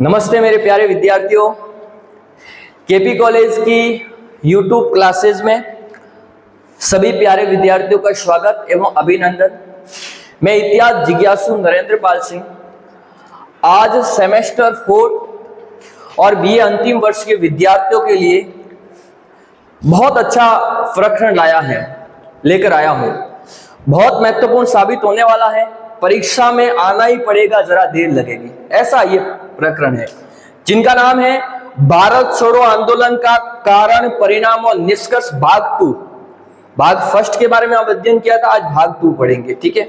नमस्ते मेरे प्यारे विद्यार्थियों, केपी कॉलेज की यूट्यूब क्लासेज में सभी प्यारे विद्यार्थियों का स्वागत एवं अभिनंदन। मैं इतिहास जिज्ञासु नरेंद्र पाल सिंह आज सेमेस्टर 4 और बीए अंतिम वर्ष के विद्यार्थियों के लिए बहुत अच्छा प्रकरण लेकर आया हूं। बहुत महत्वपूर्ण साबित होने वाला है। परीक्षा में आना ही पड़ेगा, जरा देर लगेगी, ऐसा ये प्रकरण है, जिनका नाम है भारत छोड़ो आंदोलन का कारण, परिणाम और निष्कर्ष भाग 2। भाग फर्स्ट के बारे में हम अध्ययन किया था, आज भाग 2 पढ़ेंगे। ठीक है।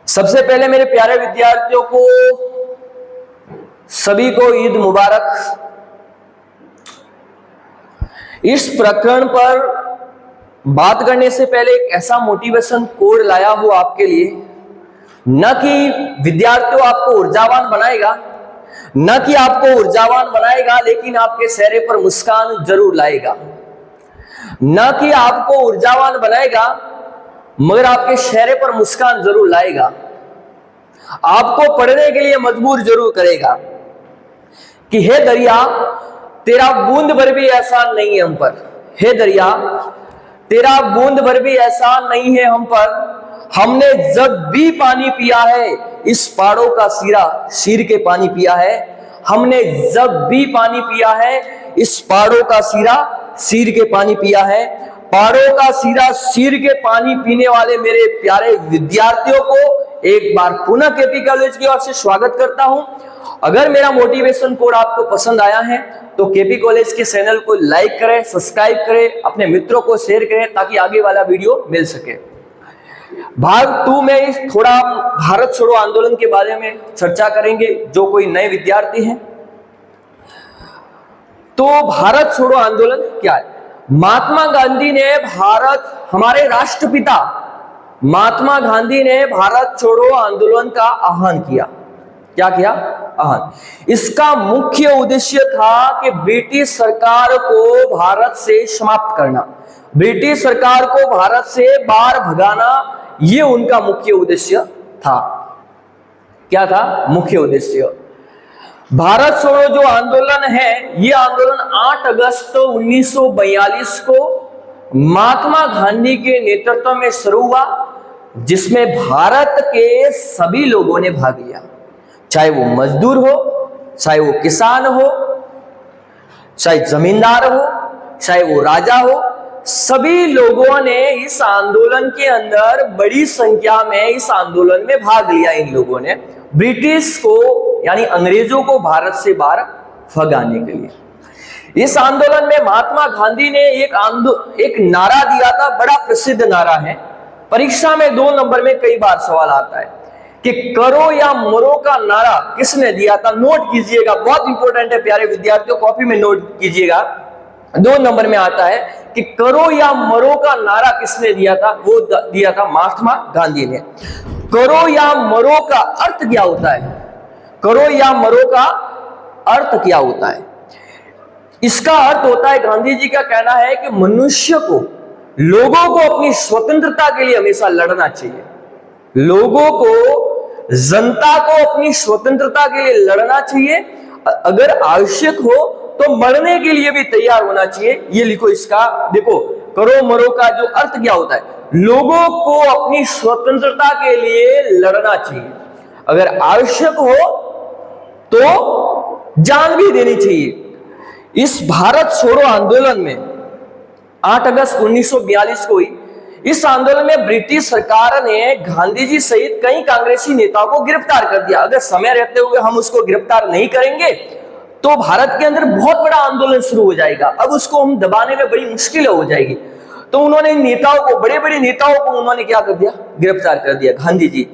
सबसे पहले मेरे प्यारे विद्यार्थियों को सभी को ईद मुबारक। इस प्रकरण पर बात करने से पहले एक ऐसा मोटिवेशन कोड लाया हूं आपके लिए, न कि विद्यार्थियों आपको ऊर्जावान बनाएगा, लेकिन आपके चेहरे पर मुस्कान जरूर लाएगा। न कि आपको ऊर्जावान बनाएगा, मगर आपके चेहरे पर मुस्कान जरूर लाएगा। आपको पढ़ने के लिए मजबूर जरूर करेगा कि हे दरिया, तेरा बूंद भर भी एहसान नहीं है हम पर। हे दरिया, तेरा बूंद भर भी एहसान नहीं है हम पर। हमने जब भी पानी पिया है, इस पहाड़ों का सिर के पानी पिया है। हमने जब भी पानी पिया है, इस पहाड़ों का सिर के पानी पिया है। पहाड़ों का सिर के पानी पीने वाले मेरे प्यारे विद्यार्थियों को एक बार पुनः केपी कॉलेज की ओर से स्वागत करता हूं। अगर मेरा मोटिवेशन कोड आपको पसंद आया है तो केपी कॉलेज के चैनल को लाइक करें, सब्सक्राइब करें, अपने मित्रों को शेयर करें ताकि आगे वाला वीडियो मिल सके। भाग 2 में थोड़ा भारत छोड़ो आंदोलन के बारे में चर्चा करेंगे। जो कोई नए विद्यार्थी हैं तो भारत छोड़ो आंदोलन क्या है? महात्मा गांधी ने हमारे राष्ट्रपिता महात्मा गांधी ने भारत छोड़ो आंदोलन का आह्वान किया। क्या किया? आह्वान। इसका मुख्य उद्देश्य था कि ब्रिटिश सरकार को भारत से समाप्त करना, ब्रिटिश सरकार को भारत से बाहर भगाना, ये उनका मुख्य उद्देश्य था। क्या था मुख्य उद्देश्य? भारत छोड़ो जो आंदोलन है, ये आंदोलन 8 अगस्त 1942 को महात्मा गांधी के नेतृत्व में शुरू हुआ, जिसमें भारत के सभी लोगों ने भाग लिया। चाहे वो मजदूर हो, चाहे वो किसान हो, चाहे जमींदार हो, चाहे वो राजा हो, सभी लोगों ने इस आंदोलन के अंदर बड़ी संख्या में इस आंदोलन में भाग लिया। इन लोगों ने ब्रिटिश को यानी अंग्रेजों को भारत से बाहर भगाने के लिए इस आंदोलन में महात्मा गांधी ने एक नारा दिया था, बड़ा प्रसिद्ध नारा है। परीक्षा में 2 नंबर में कई बार सवाल आता है कि करो या मरो का नारा किसने दिया था? नोट कीजिएगा, बहुत इंपॉर्टेंट है प्यारे विद्यार्थियों, कॉपी में नोट कीजिएगा। 2 नंबर में आता है कि करो या मरो का नारा किसने दिया था? वो दिया था महात्मा गांधी ने। करो या मरो का अर्थ क्या होता है? करो या मरो का अर्थ क्या होता है? इसका अर्थ होता है, गांधी जी का कहना है कि मनुष्य को, लोगों को अपनी स्वतंत्रता के लिए हमेशा लड़ना चाहिए। लोगों को, जनता को अपनी स्वतंत्रता के लिए लड़ना चाहिए। अगर आवश्यक हो तो मरने के लिए भी तैयार होना चाहिए। ये लिखो इसका, देखो करो मरो का जो अर्थ क्या होता है, लोगों को अपनी स्वतंत्रता के लिए लड़ना चाहिए। अगर आवश्यक हो तो जान भी देनी चाहिए। इस भारत छोड़ो आंदोलन में 8 अगस्त 1942 को हुई। इस आंदोलन में ब्रिटिश सरकार ने गांधी जी सहित कई कांग्रेसी नेताओं को गिरफ्तार कर दिया। अगर समय रहते हुए हम उसको गिरफ्तार नहीं करेंगे तो भारत के अंदर बहुत बड़ा आंदोलन शुरू हो जाएगा। अब उसको हम दबाने में बड़ी मुश्किल हो जाएगी। तो उन्होंने नेताओं को, बड़े बड़े नेताओं को उन्होंने क्या कर दिया? गिरफ्तार कर दिया गांधी जी,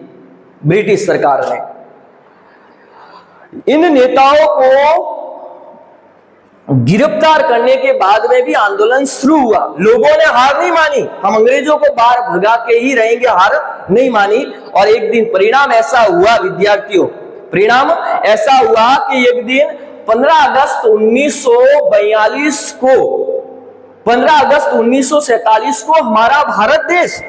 ब्रिटिश सरकार ने। इन नेताओं को गिरफ्तार करने के बाद में भी आंदोलन शुरू हुआ। लोगों ने हार नहीं मानी, हम अंग्रेजों को बाहर भगा के ही रहेंगे, हार नहीं मानी। और एक दिन परिणाम ऐसा हुआ विद्यार्थियों, परिणाम ऐसा हुआ कि एक दिन 15 अगस्त 1942 को, 15 अगस्त 1947 को हमारा भारत देश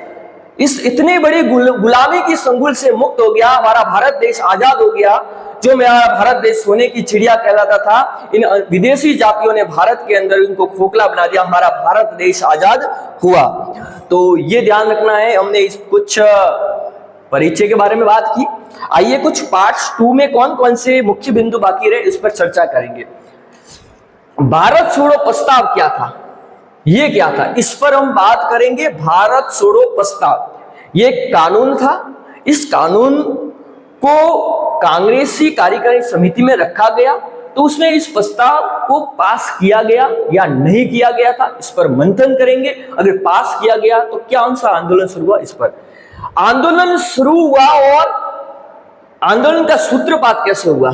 इस इतनी बड़ी गुलामी की संगुल से मुक्त हो गया, हमारा भारत देश आजाद हो गया। जो मेरा भारत देश सोने की चिड़िया कहलाता था, इन विदेशी जातियों ने भारत के अंदर इनको खोखला बना दिया, हमारा भारत देश आजाद हुआ। तो ये ध्यान रखना है। हमने इस कुछ परिचय के बारे में बात की। आइए कुछ पार्ट्स 2 में कौन कौन से मुख्य बिंदु बाकी रहे इस पर चर्चा करेंगे। भारत छोड़ो प्रस्ताव क्या था, ये क्या था, इस पर हम बात करेंगे। भारत छोड़ो प्रस्ताव ये एक कानून था। इस कानून को कांग्रेसी कार्यकारी समिति में रखा गया, तो उसमें इस प्रस्ताव को पास किया गया या नहीं किया गया था, इस पर मंथन करेंगे। अगर पास किया गया तो क्या सा आंदोलन शुरू हुआ, इस पर आंदोलन शुरू हुआ और आंदोलन का सूत्रपात कैसे हुआ,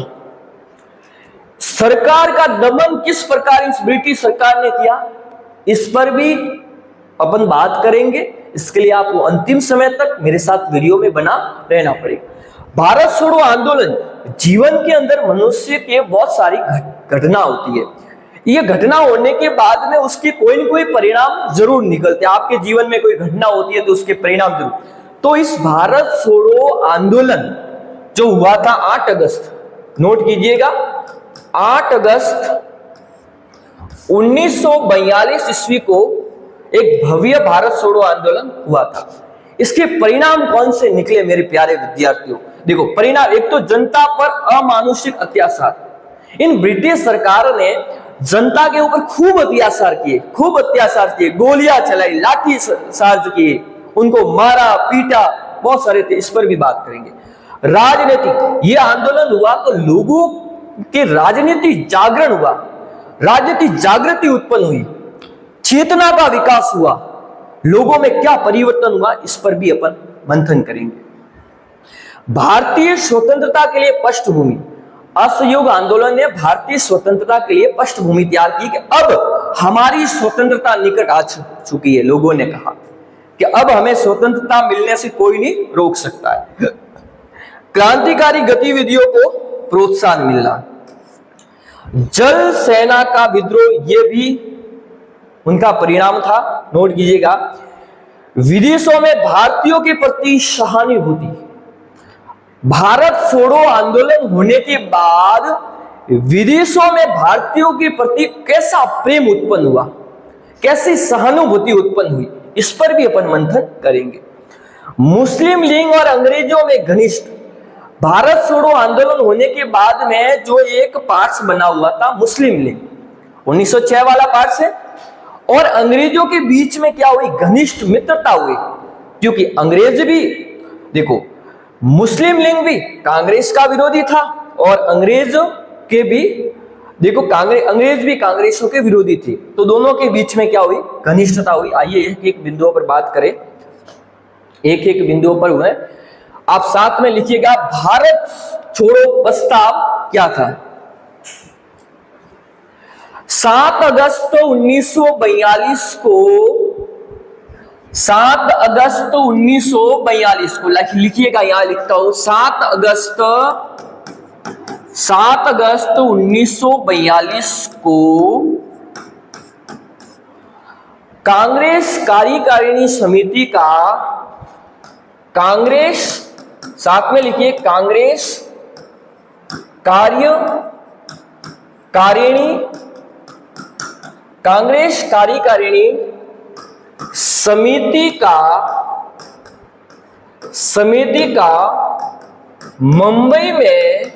सरकार का दमन किस प्रकार इस ब्रिटिश सरकार ने किया, इस पर भी अपन बात करेंगे। इसके लिए आपको अंतिम समय तक मेरे साथ वीडियो में बना रहना पड़ेगा। भारत छोड़ो आंदोलन, जीवन के अंदर मनुष्य के बहुत सारी घटना होती है। ये घटना होने के बाद में उसके कोई न कोई परिणाम जरूर निकलते हैं। आपके जीवन में कोई घटना होती है तो उसके परिणाम जरूर। तो इस भारत छोड़ो आंदोलन जो हुआ था 8 अगस्त, नोट कीजिएगा, 8 अगस्त 1942 ईस्वी को एक भव्य भारत छोड़ो आंदोलन हुआ था। इसके परिणाम कौन से निकले मेरे प्यारे विद्यार्थियों? देखो परिणाम, एक तो जनता पर अमानुषिक अत्याचार। इन ब्रिटिश सरकार ने जनता के ऊपर खूब अत्याचार किए, गोलियां चलाई, लाठी चार्ज किए, उनको मारा पीटा, बहुत सारे थे, इस पर भी बात करेंगे। राजनीतिक, ये आंदोलन हुआ तो लोगों के राजनीतिक जागरण हुआ, राजनीतिक जागृति उत्पन्न हुई, चेतना का विकास हुआ, लोगों में क्या परिवर्तन हुआ, इस पर भी अपन मंथन करेंगे। भारतीय स्वतंत्रता के लिए पृष्ठभूमि, असहयोग आंदोलन ने भारतीय स्वतंत्रता के लिए पृष्ठभूमि तैयार की कि अब हमारी स्वतंत्रता निकट आ चुकी है। लोगों ने कहा कि अब हमें स्वतंत्रता मिलने से कोई नहीं रोक सकता है। क्रांतिकारी गतिविधियों को प्रोत्साहन मिलना, जल सेना का विद्रोह, यह भी उनका परिणाम था, नोट कीजिएगा। विदेशों में भारतीयों के प्रति सहानुभूति, भारत छोड़ो आंदोलन होने के बाद विदेशों में भारतीयों के प्रति कैसा प्रेम उत्पन्न हुआ, कैसी सहानुभूति उत्पन्न हुई, इस पर भी अपन मंथन करेंगे। मुस्लिम लीग और अंग्रेजों में घनिष्ठ, भारत छोड़ो आंदोलन होने के बाद में जो एक पार्ट्स बना हुआ था मुस्लिम लीग, 1906 वाला पार्ट्स है, और अंग्रेजों के बीच में क्या हुई, घनिष्ठ मित्रता हुई। क्योंकि अंग्रेज भी, देखो मुस्लिम लीग भी कांग्रेस का विरोधी था और अंग्रेजों के भी, देखो अंग्रेज भी कांग्रेसों के विरोधी थे, तो दोनों के बीच में क्या हुई, घनिष्ठता हुई। आइए एक एक बिंदुओं पर बात करें, एक एक बिंदुओं पर हुए। आप साथ में लिखिएगा, भारत छोड़ो प्रस्ताव क्या था। 7 अगस्त 1942 को, 7 अगस्त 1942 को लिखिएगा, यहां लिखता हूं 7 अगस्त 1942 को कांग्रेस कार्यकारिणी समिति का, कांग्रेस, साथ में लिखिए, कांग्रेस कार्यकारिणी समिति का मुंबई में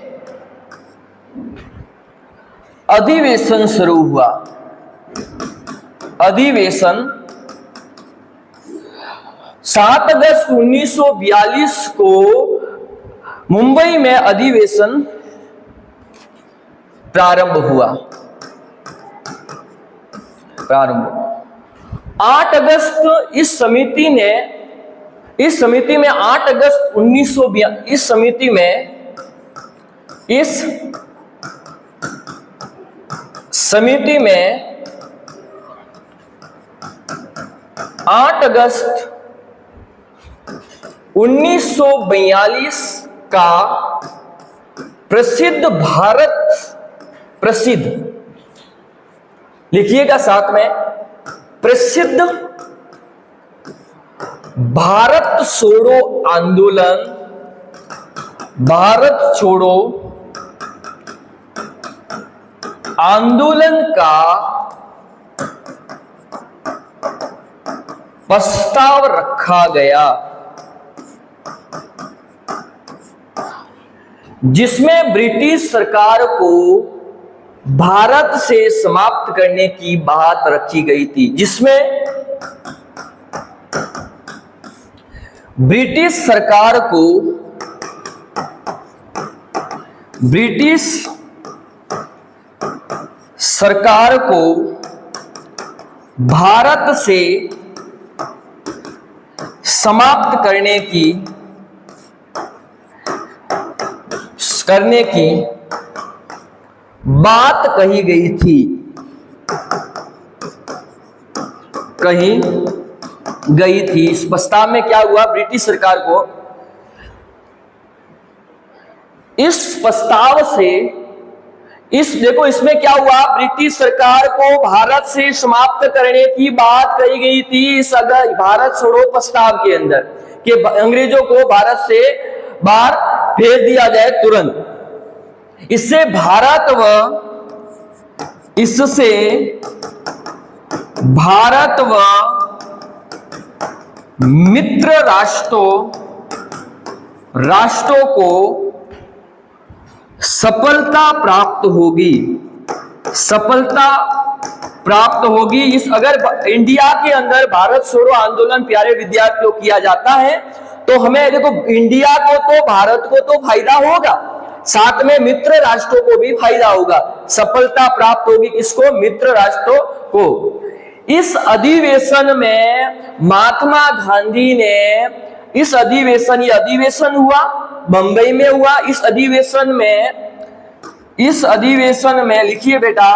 अधिवेशन शुरू हुआ। अधिवेशन 7 अगस्त 1942 को मुंबई में अधिवेशन प्रारंभ हुआ। 8 अगस्त इस समिति में 8 अगस्त 1942 इस समिति में 8 अगस्त 1942 का प्रसिद्ध लिखिएगा साथ में, प्रसिद्ध भारत छोड़ो आंदोलन, भारत छोड़ो आंदोलन का प्रस्ताव रखा गया जिसमें ब्रिटिश सरकार को भारत से समाप्त करने की बात रखी गई थी, जिसमें ब्रिटिश सरकार को भारत से समाप्त करने की बात कही गई थी। इस प्रस्ताव में क्या हुआ, ब्रिटिश सरकार को इस प्रस्ताव से देखो इसमें क्या हुआ, ब्रिटिश सरकार को भारत से समाप्त करने की बात कही गई थी इस भारत छोड़ो प्रस्ताव के अंदर कि अंग्रेजों को भारत से बाहर भेज दिया जाए तुरंत। इससे भारत व मित्र राष्ट्रों को सफलता प्राप्त होगी। इस अगर इंडिया के अंदर भारत छोड़ो आंदोलन प्यारे विद्यार्थियों किया जाता है तो हमें देखो इंडिया को तो भारत को तो फायदा होगा, साथ में मित्र राष्ट्रों को भी फायदा होगा। सफलता प्राप्त होगी किसको, मित्र राष्ट्रों को। इस अधिवेशन में महात्मा गांधी ने ये अधिवेशन हुआ, बंबई में हुआ। इस अधिवेशन में लिखिए बेटा,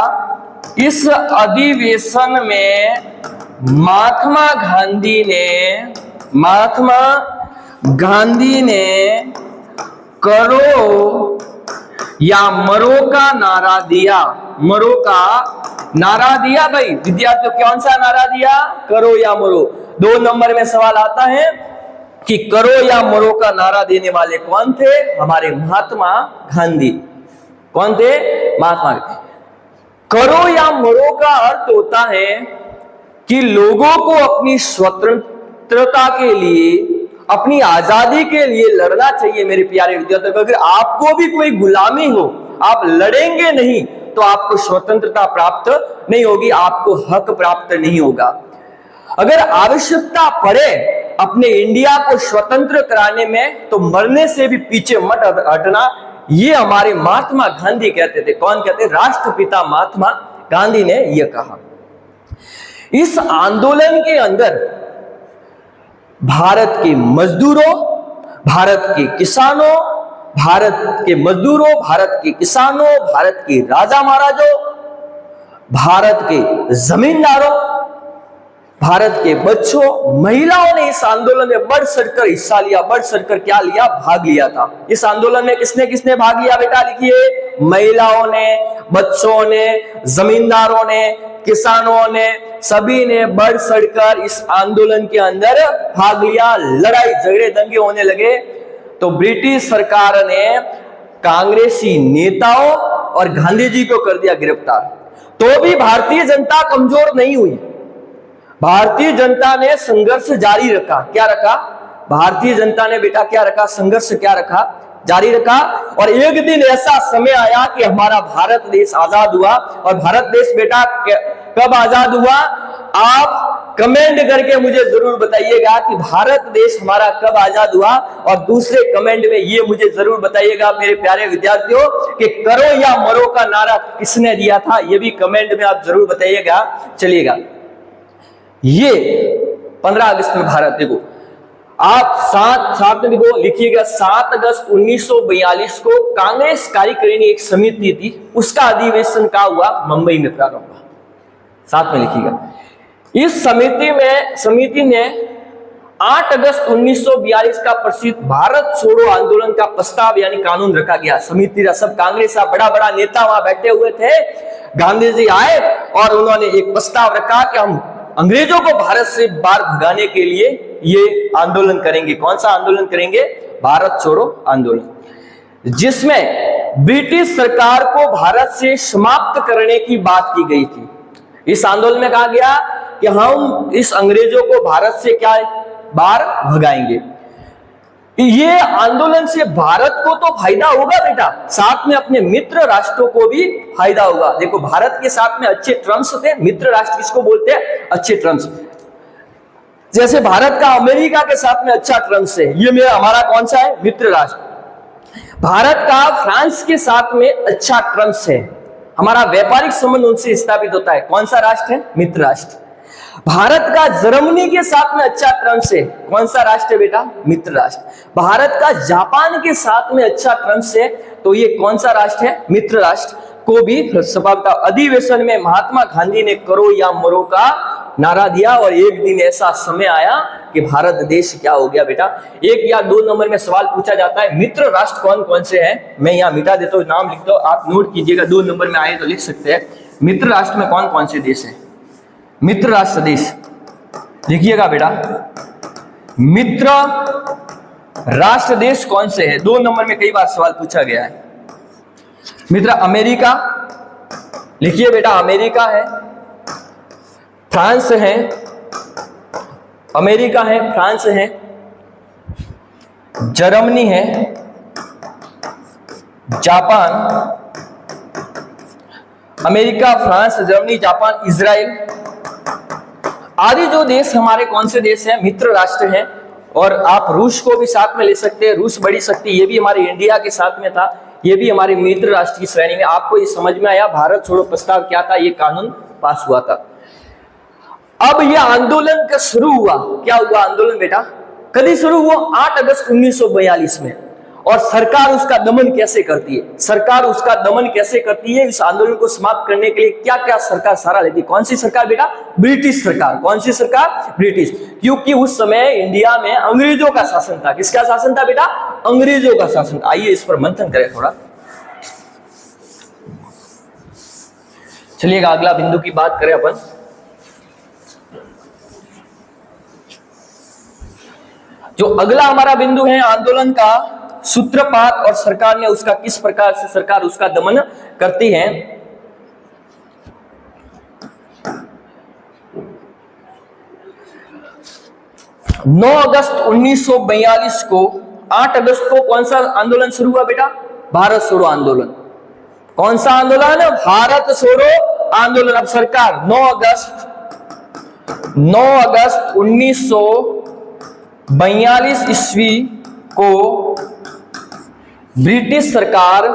इस अधिवेशन में महात्मा गांधी ने करो या मरो का नारा दिया। मरो का नारा दिया भाई विद्यार्थियों, कौन सा नारा दिया, करो या मरो। 2 नंबर में सवाल आता है कि करो या मरो का नारा देने वाले कौन थे, हमारे महात्मा गांधी। कौन थे, महात्मा गांधी। करो या मरो का अर्थ होता है कि लोगों को अपनी स्वतंत्रता के लिए, अपनी आजादी के लिए लड़ना चाहिए। मेरे प्यारे विद्यार्थियों, अगर आपको भी कोई गुलामी हो, आप लड़ेंगे नहीं तो आपको स्वतंत्रता प्राप्त नहीं होगी, आपको हक प्राप्त नहीं होगा। अगर आवश्यकता पड़े अपने इंडिया को स्वतंत्र कराने में तो मरने से भी पीछे मत हटना, ये हमारे महात्मा गांधी कहते थे। कौन कहते, राष्ट्रपिता महात्मा गांधी ने यह कहा। इस आंदोलन के अंदर भारत के मजदूरों, भारत के किसानों, भारत के मजदूरों, भारत के किसानों, भारत के राजा महाराजों, भारत के जमींदारों, भारत के बच्चों, महिलाओं ने इस आंदोलन में बढ़ चढ़कर हिस्सा लिया। बढ़ चढ़कर क्या लिया, भाग लिया था। इस आंदोलन में किसने किसने भाग लिया बेटा, लिखिए। महिलाओं ने, बच्चों ने, जमींदारों ने, किसानों ने, सभी ने बढ़ चढ़कर इस आंदोलन के अंदर भाग लिया। लड़ाई झगड़े दंगे होने लगे तो ब्रिटिश सरकार ने कांग्रेसी नेताओं और गांधी जी को कर दिया गिरफ्तार। तो भी भारतीय जनता कमजोर नहीं हुई। भारतीय जनता ने संघर्ष जारी रखा। क्या रखा, भारतीय जनता ने बेटा क्या रखा, संघर्ष क्या रखा, जारी रखा। और एक दिन ऐसा समय आया कि हमारा भारत देश आजाद हुआ। और भारत देश बेटा कब आजाद हुआ, आप कमेंट करके मुझे जरूर बताइएगा कि भारत देश हमारा कब आजाद हुआ। और दूसरे कमेंट में ये मुझे जरूर बताइएगा मेरे प्यारे विद्यार्थियों कि करो या मरो का नारा किसने दिया था, ये भी कमेंट में आप जरूर बताइएगा। चलिएगा, ये 15 अगस्त में भारत, देखो आप साथ में देखो लिखिएगा, 7 अगस्त 1942 को कांग्रेस कार्यकारिणी एक समिति थी, उसका अधिवेशन का हुआ, मुंबई में प्रारंभ हुआ। साथ में लिखिएगा, इस समिति ने 8 अगस्त 1942 का प्रसिद्ध भारत छोड़ो आंदोलन का प्रस्ताव यानी कानून रखा गया। समिति का सब कांग्रेस का बड़ा नेता वहां बैठे हुए थे। गांधी जी आए और उन्होंने एक प्रस्ताव रखा कि हम अंग्रेजों को भारत से बाहर भगाने के लिए ये आंदोलन करेंगे। कौन सा आंदोलन करेंगे, भारत छोड़ो आंदोलन, जिसमें ब्रिटिश सरकार को भारत से समाप्त करने की बात की गई थी। इस आंदोलन में कहा गया कि हम इस अंग्रेजों को भारत से क्या बाहर भगाएंगे। ये आंदोलन से भारत को तो फायदा होगा बेटा, साथ में अपने मित्र राष्ट्रों को भी फायदा होगा। देखो भारत के साथ में अच्छे टर्म्स थे, मित्र राष्ट्र किसको बोलते हैं, अच्छे टर्म्स। जैसे भारत का अमेरिका के साथ में अच्छा टर्म्स है, ये मेरा हमारा कौन सा है, मित्र राष्ट्र। भारत का फ्रांस के साथ में अच्छा टर्म्स है, हमारा व्यापारिक संबंध उनसे स्थापित होता है, कौन सा राष्ट्र है, मित्र राष्ट्र। भारत का जर्मनी के साथ में अच्छा टर्म्स है, कौन सा राष्ट्र है बेटा, मित्र राष्ट्र। भारत का जापान के साथ में अच्छा टर्म्स है, तो ये कौन सा राष्ट्र है, मित्र राष्ट्र। को भी सभा अधिवेशन में महात्मा गांधी ने करो या मरो का नारा दिया, और एक दिन ऐसा समय आया कि भारत देश क्या हो गया बेटा। 1 या 2 नंबर में सवाल पूछा जाता है, मित्र राष्ट्र कौन कौन से हैं, मैं यहाँ मिटा देता हूँ, नाम लिख दो, आप नोट कीजिएगा, 2 नंबर में आए तो लिख सकते हैं। मित्र राष्ट्र में कौन कौन से देश हैं, मित्र राष्ट्र देश लिखिएगा बेटा, मित्र राष्ट्र देश कौन से हैं, 2 नंबर में कई बार सवाल पूछा गया है। मित्र अमेरिका लिखिए बेटा, अमेरिका है, फ्रांस है, अमेरिका है, फ्रांस है, जर्मनी है, Japan, America, France, Germany, Japan, Israel आदि जो देश हमारे कौन से देश हैं, मित्र राष्ट्र हैं। और आप रूस को भी साथ में ले सकते हैं, रूस बड़ी शक्ति, ये भी हमारे इंडिया के साथ में था, ये भी हमारे मित्र राष्ट्र की श्रेणी में। आपको ये समझ में आया भारत छोड़ो प्रस्ताव क्या था, ये कानून पास हुआ था। अब ये आंदोलन का शुरू हुआ, क्या हुआ आंदोलन बेटा, कभी शुरू हुआ 8 अगस्त 1942 में। और सरकार उसका दमन कैसे करती है, सरकार उसका दमन कैसे करती है, इस आंदोलन को समाप्त करने के लिए क्या क्या सरकार सहारा लेती है, कौन सी सरकार बेटा, ब्रिटिश सरकार। कौन सी सरकार, ब्रिटिश, क्योंकि उस समय इंडिया में अंग्रेजों का शासन था। किसका शासन था बेटा, अंग्रेजों का शासन। आइए इस पर मंथन करें थोड़ा। चलिएगा अगला बिंदु की बात करें अपन। जो अगला हमारा बिंदु है आंदोलन का सूत्रपात और सरकार ने उसका किस प्रकार से सरकार उसका दमन करती है। 9 अगस्त 1942 को, 8 अगस्त को कौन सा आंदोलन शुरू हुआ बेटा, भारत छोड़ो आंदोलन। कौन सा आंदोलन, भारत छोड़ो आंदोलन। अब सरकार 9 अगस्त 1942 ईस्वी को ब्रिटिश सरकार,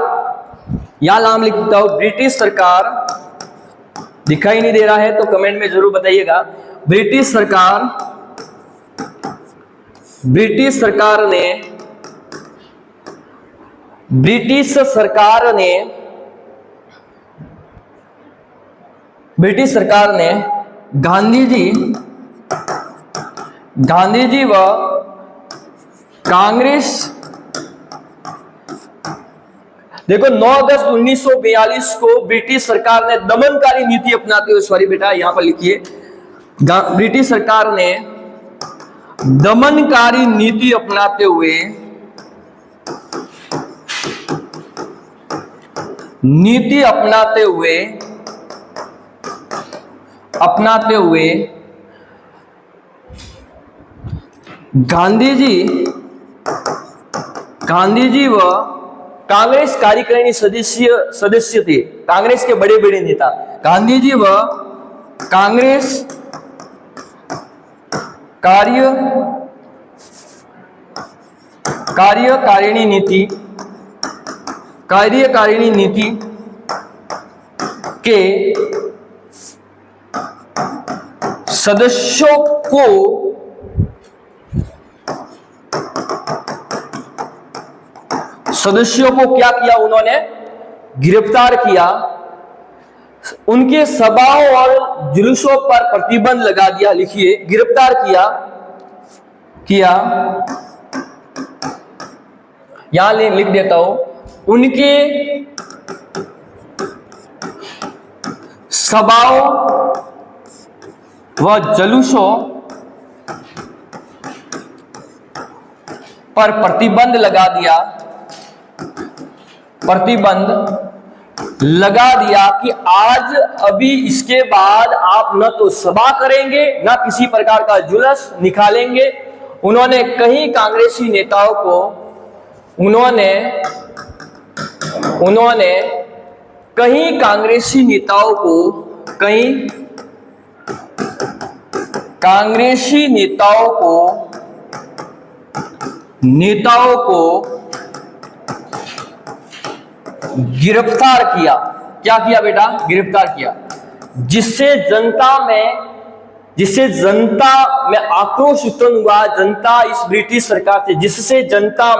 या नाम लिखता हूं, ब्रिटिश सरकार, दिखाई नहीं दे रहा है तो कमेंट में जरूर बताइएगा। ब्रिटिश सरकार ने गांधी जी व कांग्रेस, देखो 9 अगस्त 1942 को ब्रिटिश सरकार ने दमनकारी नीति अपनाते हुए, सॉरी बेटा यहां पर लिखिए, ब्रिटिश सरकार ने दमनकारी नीति अपनाते हुए गांधी जी व कांग्रेस कार्यकारिणी सदस्य थे, कांग्रेस के बड़े बड़े नेता, गांधी जी व कांग्रेस कार्यकारिणी नीति के सदस्यों को क्या किया, उन्होंने गिरफ्तार किया, उनके सभाओं और जुलूसों पर प्रतिबंध लगा दिया। लिखिए, गिरफ्तार किया, यहां लिख देता हूं, उनके सभाओं व जुलूसों पर प्रतिबंध लगा दिया प्रतिबंध लगा दिया कि आज अभी इसके बाद आप न तो सभा करेंगे न किसी प्रकार का जुलूस निकालेंगे। उन्होंने कई कांग्रेसी नेताओं को कई कांग्रेसी नेताओं को गिरफ्तार किया। क्या किया बेटा? गिरफ्तार किया, जिससे जनता में आक्रोश उत्पन्न हुआ। जनता इस ब्रिटिश सरकार से, जिससे जनता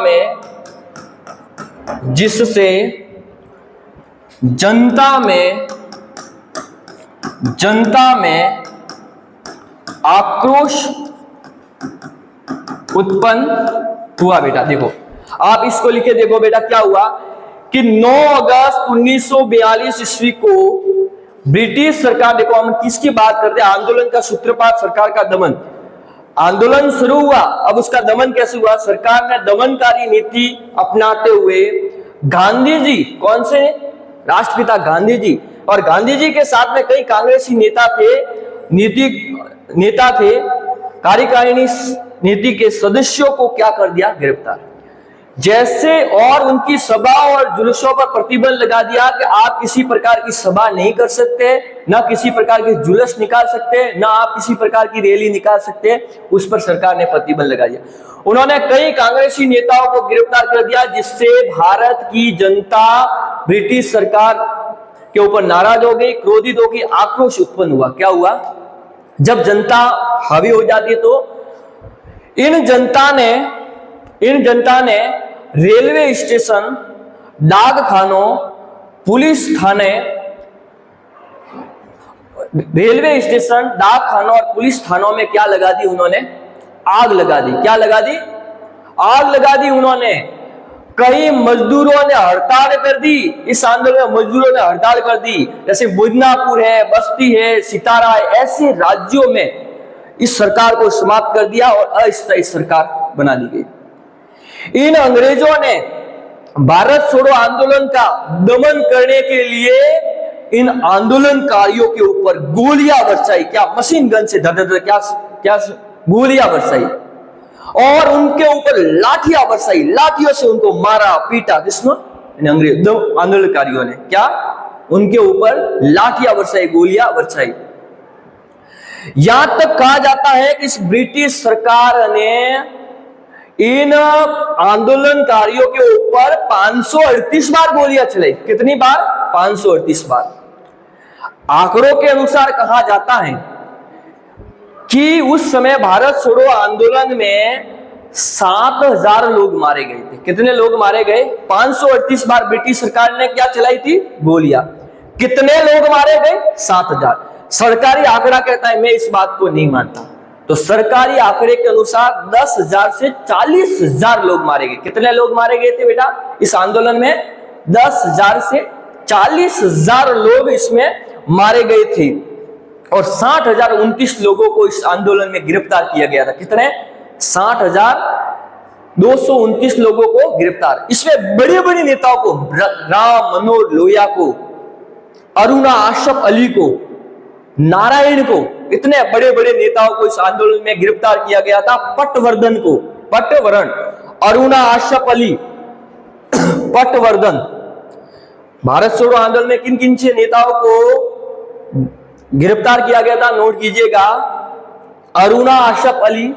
में आक्रोश उत्पन्न हुआ। बेटा देखो, आप इसको लिखे देखो बेटा, क्या हुआ कि 9 अगस्त 1942 ईस्वी को ब्रिटिश सरकार, देखो हम किसकी बात करते हैं, आंदोलन का सूत्रपात सरकार का दमन। आंदोलन शुरू हुआ, अब उसका दमन कैसे हुआ? सरकार ने दमनकारी नीति अपनाते हुए गांधी जी, कौन से? राष्ट्रपिता गांधी जी, और गांधी जी के साथ में कई कांग्रेसी नेता थे, कार्यकारिणी नीति के सदस्यों को क्या कर दिया? गिरफ्तार। जैसे और उनकी सभा और जुलूसों पर प्रतिबंध लगा दिया कि आप किसी प्रकार की सभा नहीं कर सकते, ना किसी प्रकार के जुलूस निकाल सकते, ना आप किसी प्रकार की रैली निकाल सकते, उस पर सरकार ने प्रतिबंध लगा दिया। उन्होंने कई कांग्रेसी नेताओं को गिरफ्तार कर दिया, जिससे भारत की जनता ब्रिटिश सरकार के ऊपर नाराज हो गई, क्रोधित हो गई, आक्रोश उत्पन्न हुआ। क्या हुआ? जब जनता हावी हो जाती है तो इन जनता ने रेलवे स्टेशन, डाकखानों, पुलिस थाने, रेलवे स्टेशन, डाकखानों और पुलिस थानों में क्या लगा दी? उन्होंने आग लगा दी। क्या लगा दी? आग लगा दी उन्होंने। कई मजदूरों ने हड़ताल कर दी। इस आंदोलन में मजदूरों ने हड़ताल कर दी, जैसे मिदनापुर है, बस्ती है, सितारा है, ऐसे राज्यों में इस सरकार को समाप्त कर दिया और अस्थायी सरकार बना दी गई। इन अंग्रेजों ने भारत छोड़ो आंदोलन का दमन करने के लिए इन आंदोलनकारियों के ऊपर गोलियां बरसाई। क्या? मशीन गन से धड़ क्या गोलियां बरसाई, और उनके ऊपर लाठियां बरसाई। लाठियों से उनको मारा, पीटा। किसने? अंग्रेज आंदोलनकारियों ने। क्या? उनके ऊपर लाठियां बरसाई, गोलियां बरसाई। यहां तक कहा जाता है कि इस ब्रिटिश सरकार ने इन आंदोलनकारियों के ऊपर 538 बार गोलियां चलाई। कितनी बार? 538 बार। आंकड़ों के अनुसार कहा जाता है कि उस समय भारत छोड़ो आंदोलन में 7000 लोग मारे गए थे। कितने लोग मारे गए? 538 बार ब्रिटिश सरकार ने क्या चलाई थी? गोलियां। कितने लोग मारे गए? 7000। सरकारी आंकड़ा कहता है, मैं इस बात को नहीं मानता। तो सरकारी आंकड़े के अनुसार 10,000 से 40,000 लोग मारे गए। कितने लोग मारे गए थे बेटा इस आंदोलन में? 10,000 से 40,000 लोग इसमें मारे गए थे, और 60,029 लोगों को इस आंदोलन में गिरफ्तार किया गया था। कितने? 60,229 लोगों को गिरफ्तार। इसमें बड़े बड़े नेताओं को, राम मनोहर लोहिया को, अरुणा आशफ अली को, नारायण को, इतने बड़े बड़े नेताओं को इस आंदोलन में गिरफ्तार किया गया था। पटवर्धन को, पटवर्धन, अरुणा आशफ अली, पटवर्धन। भारत छोड़ो आंदोलन में किन किन से नेताओं को गिरफ्तार किया गया था? नोट कीजिएगा, अरुणा आशफ अली,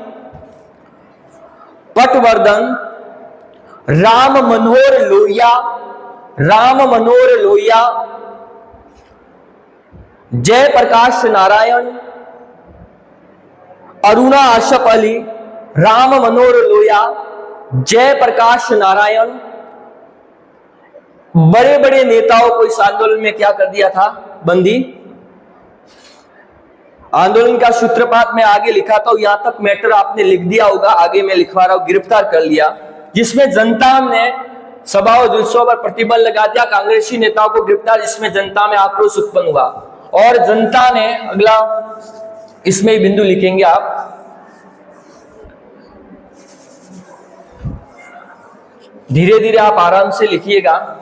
पटवर्धन, राम मनोहर लोहिया, जयप्रकाश नारायण, अरुणा आशफ अली, राम मनोहर लोहिया, जयप्रकाश नारायण। बड़े बड़े नेताओं को इस आंदोलन में क्या कर दिया था? बंदी। आंदोलन का सूत्रपात मैं आगे लिखा था, यहां तक मैटर आपने लिख दिया होगा, आगे मैं लिखवा रहा हूं। गिरफ्तार कर लिया, जिसमें जनता ने सभाओं जुलूसों पर प्रतिबंध लगा दिया, कांग्रेसी नेताओं को गिरफ्तार, जिसमें जनता में आक्रोश उत्पन्न हुआ। और जनता ने, अगला इसमें ही बिंदु लिखेंगे आप, धीरे धीरे आप आराम से लिखिएगा।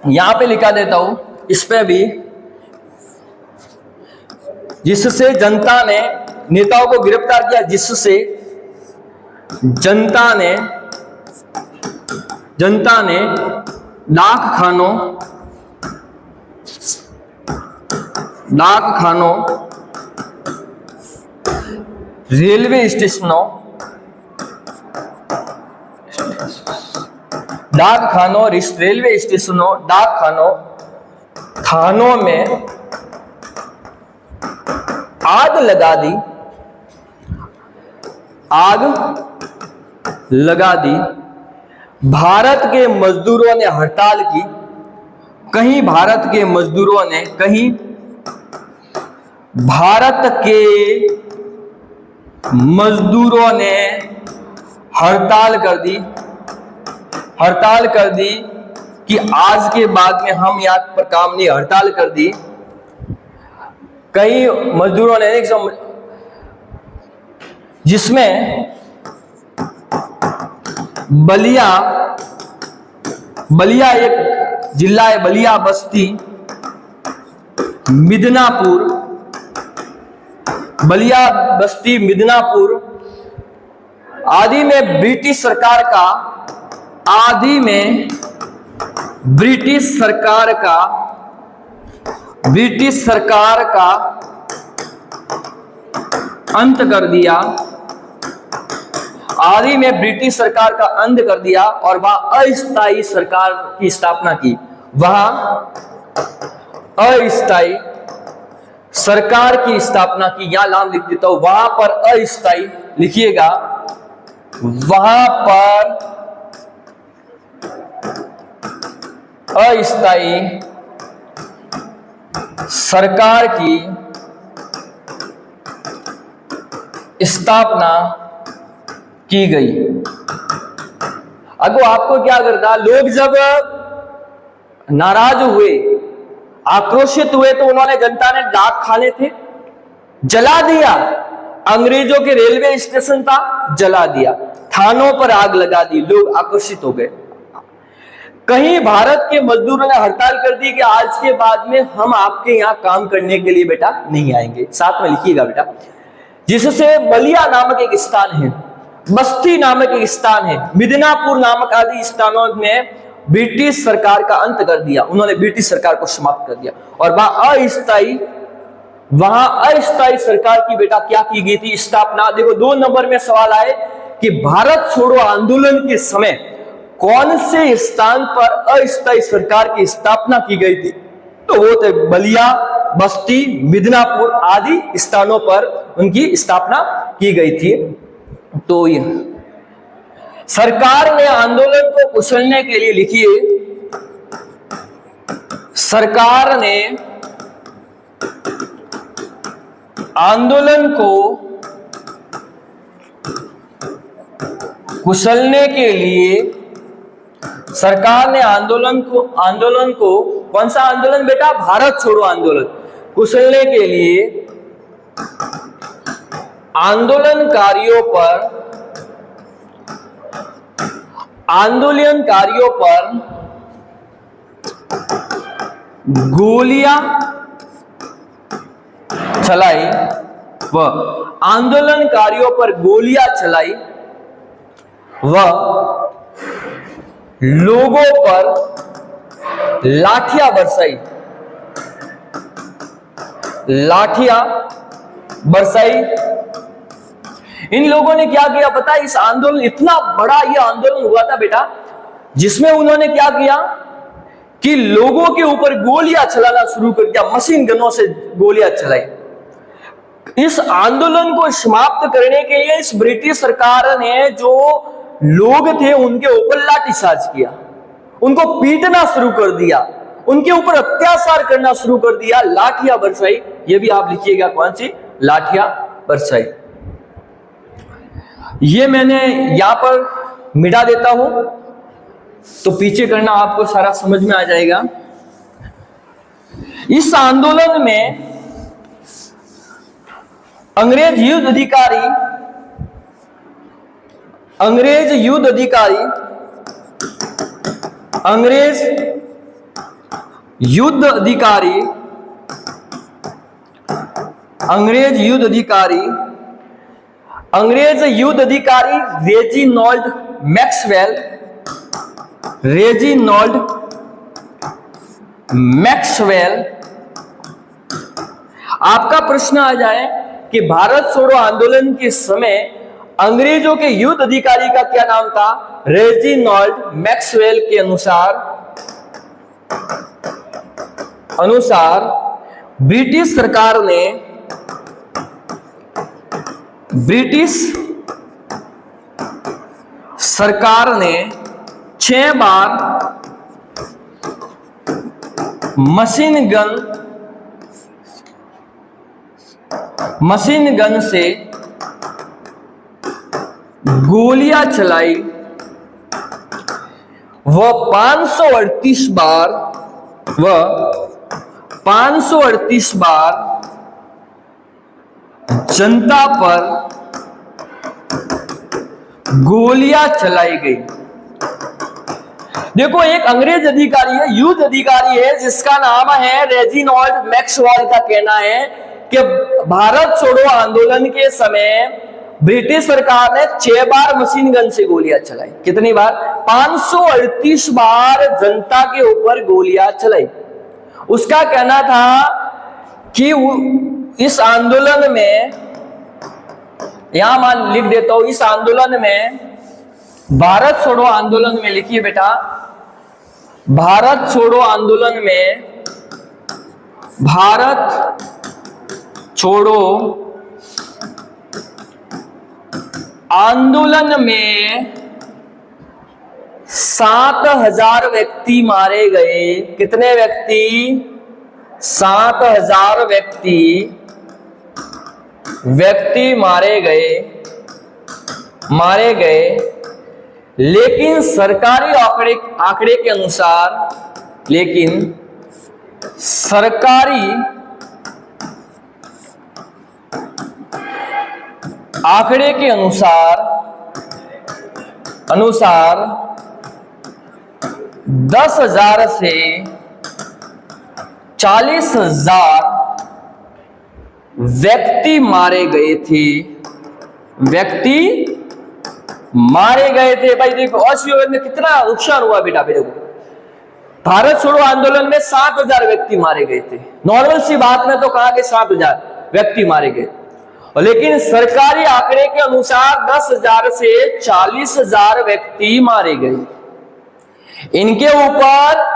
यहां पे लिखा देता हूं, इस पे भी, जिससे जनता ने नेताओं को गिरफ्तार किया, जिससे जनता ने डाक खानों, रेलवे स्टेशनों, रेलवे स्टेशनों, डाक खानों, थानों में आग लगा दी। भारत के मजदूरों ने हड़ताल की। कहीं भारत के मजदूरों ने हड़ताल कर दी कि आज के बाद में हम यहाँ पर काम नहीं, हड़ताल कर दी। कई मजदूरों ने, जिसमें बलिया एक जिला है, बलिया, बस्ती, मिदनापुर आदि में ब्रिटिश सरकार का अंत कर दिया। आदि में ब्रिटिश सरकार का अंत कर दिया और वहां अस्थायी सरकार की स्थापना की। वहां अस्थायी सरकार की स्थापना की। यहां नाम लिख देता हूं, वहां पर अस्थायी लिखिएगा, वहां पर अस्थायी सरकार की स्थापना की गई। अब आपको क्या करता, लोग जब नाराज हुए, आक्रोशित हुए, तो उन्होंने, जनता ने डाक खाने थे, जला दिया। अंग्रेजों के रेलवे स्टेशन था, जला दिया। थानों पर आग लगा दी, लोग आक्रोशित हो गए। कहीं भारत के मजदूरों ने हड़ताल कर दी कि आज के बाद में हम आपके यहां काम करने के लिए बेटा नहीं आएंगे। साथ में लिखिएगा बेटा, जिससे बलिया नामक एक स्थान है, बस्ती नामक एक स्थान है, मिदनापुर नामक आदि स्थानों में ब्रिटिश सरकार का अंत कर दिया। उन्होंने ब्रिटिश सरकार को समाप्त कर दिया और वहां अस्थायी सरकार की बेटा क्या की गई थी, स्थापना। देखो 2 नंबर में सवाल आए कि भारत छोड़ो आंदोलन के समय कौन से स्थान पर अस्थायी सरकार की स्थापना की गई थी, तो वो थे बलिया, बस्ती, मिदनापुर आदि स्थानों पर उनकी स्थापना की गई थी। तो ये सरकार ने आंदोलन को कुचलने के लिए, लिखिए, सरकार ने आंदोलन को कुचलने के लिए, सरकार ने आंदोलन को कौन सा आंदोलन बेटा, भारत छोड़ो आंदोलन, कुचलने के लिए आंदोलनकारियों पर गोलियां चलाई व आंदोलनकारियों पर गोलियां चलाई व लोगों पर लाठियां बरसाई। इन लोगों ने क्या किया पता है, इस आंदोलन, इतना बड़ा ये आंदोलन हुआ था बेटा, जिसमें उन्होंने क्या किया कि लोगों के ऊपर गोलियां चलाना शुरू कर दिया, मशीन गनों से गोलियां चलाई। इस आंदोलन को समाप्त करने के लिए इस ब्रिटिश सरकार ने जो लोग थे उनके ऊपर लाठीचार्ज किया, उनको पीटना शुरू कर दिया, उनके ऊपर अत्याचार करना शुरू कर दिया, लाठियां बरसाई। ये भी आप लिखिएगा, कौन सी लाठियां बरसाई। ये मैंने यहां पर मिटा देता हूं तो पीछे करना आपको सारा समझ में आ जाएगा। इस आंदोलन में अंग्रेज युद्ध युद्ध अधिकारी, अंग्रेज युद्ध अधिकारी, अंग्रेज युद्ध अधिकारी रेजिनॉल्ड मैक्सवेल, रेजिनॉल्ड मैक्सवेल। आपका प्रश्न आ जाए कि भारत छोड़ो आंदोलन के समय अंग्रेजों के युद्ध अधिकारी का क्या नाम था? रेजिनॉल्ड मैक्सवेल के अनुसार ब्रिटिश सरकार ने 6 बार मशीन गन से गोलियां चलाई। वह 538 बार जनता पर गोलियां चलाई गई। देखो, एक अंग्रेज अधिकारी है, युद्ध अधिकारी है, जिसका नाम है रेजिनॉल्ड मैक्सवेल का कहना है कि भारत छोड़ो आंदोलन के समय ब्रिटिश सरकार ने 6 बार मशीन गन से गोलियां चलाई। कितनी बार? 538 बार जनता के ऊपर गोलियां चलाई। उसका कहना था कि इस आंदोलन में, यहां मान लिख देता हूं, इस आंदोलन में, भारत छोड़ो आंदोलन में, लिखिए बेटा, भारत छोड़ो आंदोलन में, भारत छोड़ो आंदोलन में 7,000 व्यक्ति मारे गए। कितने व्यक्ति? 7,000 व्यक्ति मारे गए। लेकिन सरकारी आंकड़े के अनुसार, सरकारी आंकड़े के अनुसार 10,000 से 40,000 व्यक्ति मारे गए थे। भाई देखो, अश्वमेध में कितना नुकसान हुआ बेटा। देखो, भारत छोड़ो आंदोलन में 7,000 व्यक्ति मारे गए थे। नॉर्मल सी बात में तो कहा कि 7,000 व्यक्ति मारे गए, लेकिन सरकारी आंकड़े के अनुसार 10,000 से 40,000 व्यक्ति मारे गए। इनके ऊपर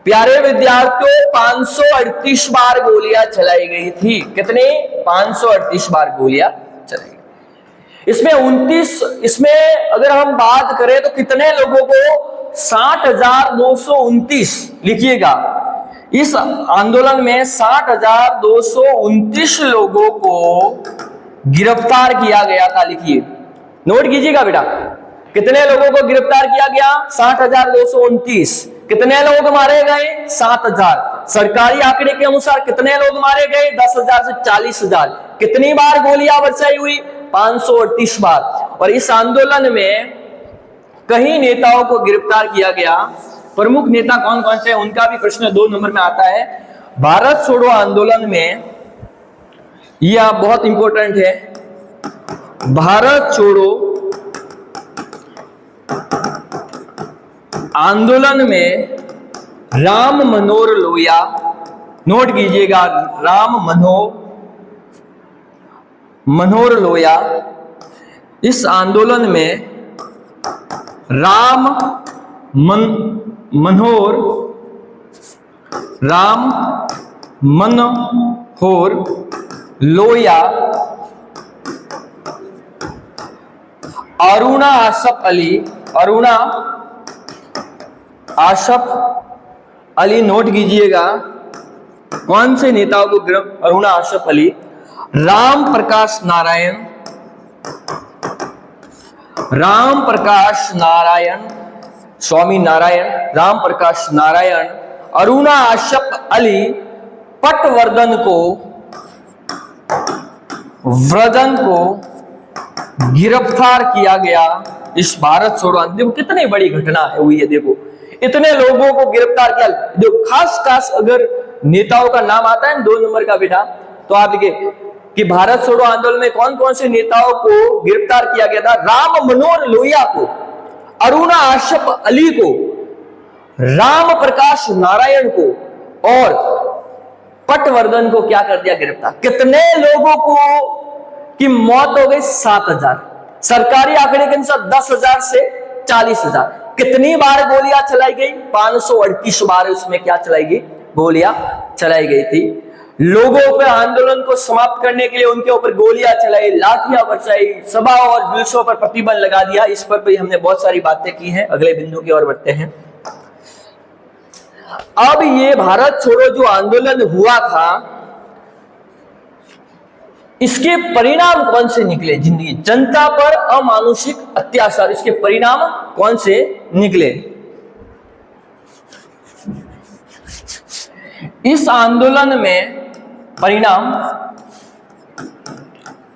प्यारे विद्यार्थियों 538 बार गोलियां चलाई गई थी। कितनी? 538 बार गोलियां चलाई गई। इसमें अगर हम बात करें तो कितने लोगों को? 60,229। लिखिएगा, इस आंदोलन में 60,229 लोगों को गिरफ्तार किया गया था। लिखिए, नोट कीजिएगा बेटा, कितने लोगों को गिरफ्तार किया गया? 60,229। कितने लोग मारे गए? 7,000। सरकारी आंकड़े के अनुसार कितने लोग मारे गए? 10,000 से 40,000। कितनी बार गोलियां बरसाई हुई? 538 बार। और इस आंदोलन में कई नेताओं को गिरफ्तार किया गया। प्रमुख नेता कौन कौन से हैं, उनका भी प्रश्न 2 नंबर में आता है। भारत छोड़ो आंदोलन में, यह बहुत इंपॉर्टेंट है, भारत छोड़ो आंदोलन में राम मनोहर लोहिया, नोट कीजिएगा, राम मनोहर लोहिया, इस आंदोलन में राम मनोहर लोहिया, अरुणा आसफ अली, नोट कीजिएगा कौन से नेताओं को गिरफ्तार? अरुणा आसफ अली, राम प्रकाश नारायण, स्वामी नारायण, राम प्रकाश नारायण, अरुणा आसफ अली, पटवर्धन को गिरफ्तार किया गया इस भारत छोड़ो आंदोलन। देखो कितनी बड़ी घटना हुई है, देखो इतने लोगों को गिरफ्तार किया। देखो खास अगर नेताओं का नाम आता है 2 नंबर का बेटा, तो आप लिखे कि भारत छोड़ो आंदोलन में कौन कौन से नेताओं को गिरफ्तार किया गया था। राम मनोहर लोहिया को, अरुणा आशफ अली को, राम प्रकाश नारायण को और पटवर्धन को क्या कर दिया गिरफ्तार। कितने लोगों को की मौत हो गई? 7000। सरकारी आंकड़े के अनुसार 10,000 से 40,000। कितनी बार गोलियां चलाई गई? 538 बार उसमें क्या चलाई गई? गोलियां चलाई गई थी। लोगों पर आंदोलन को समाप्त करने के लिए उनके ऊपर गोलियां चलाई, लाठियां बरसाई, सभा और जुलूसों पर प्रतिबंध लगा दिया। इस पर भी हमने बहुत सारी बातें की हैं। अगले बिंदु की ओर बढ़ते हैं। अब ये भारत छोड़ो जो आंदोलन हुआ था, इसके परिणाम कौन से निकले? जिंदगी जनता पर अमानुषिक अत्याचार, इसके परिणाम कौन से निकले? इस आंदोलन में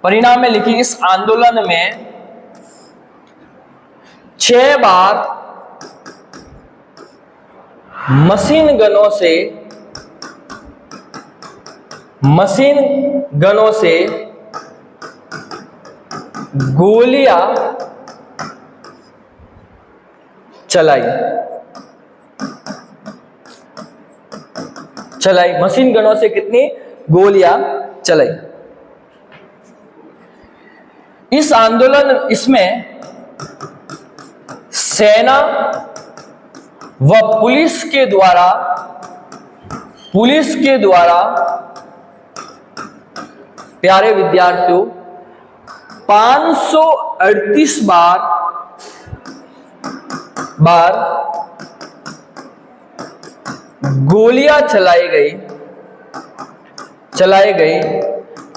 परिणाम में लिखी, इस आंदोलन में 6 बार मशीन गनों से गोलियां चलाई। मशीन गनों से कितनी गोलियां चलाई? इस आंदोलन इसमें सेना व पुलिस के द्वारा प्यारे विद्यार्थियों 538 बार गोलियां चलाई गई।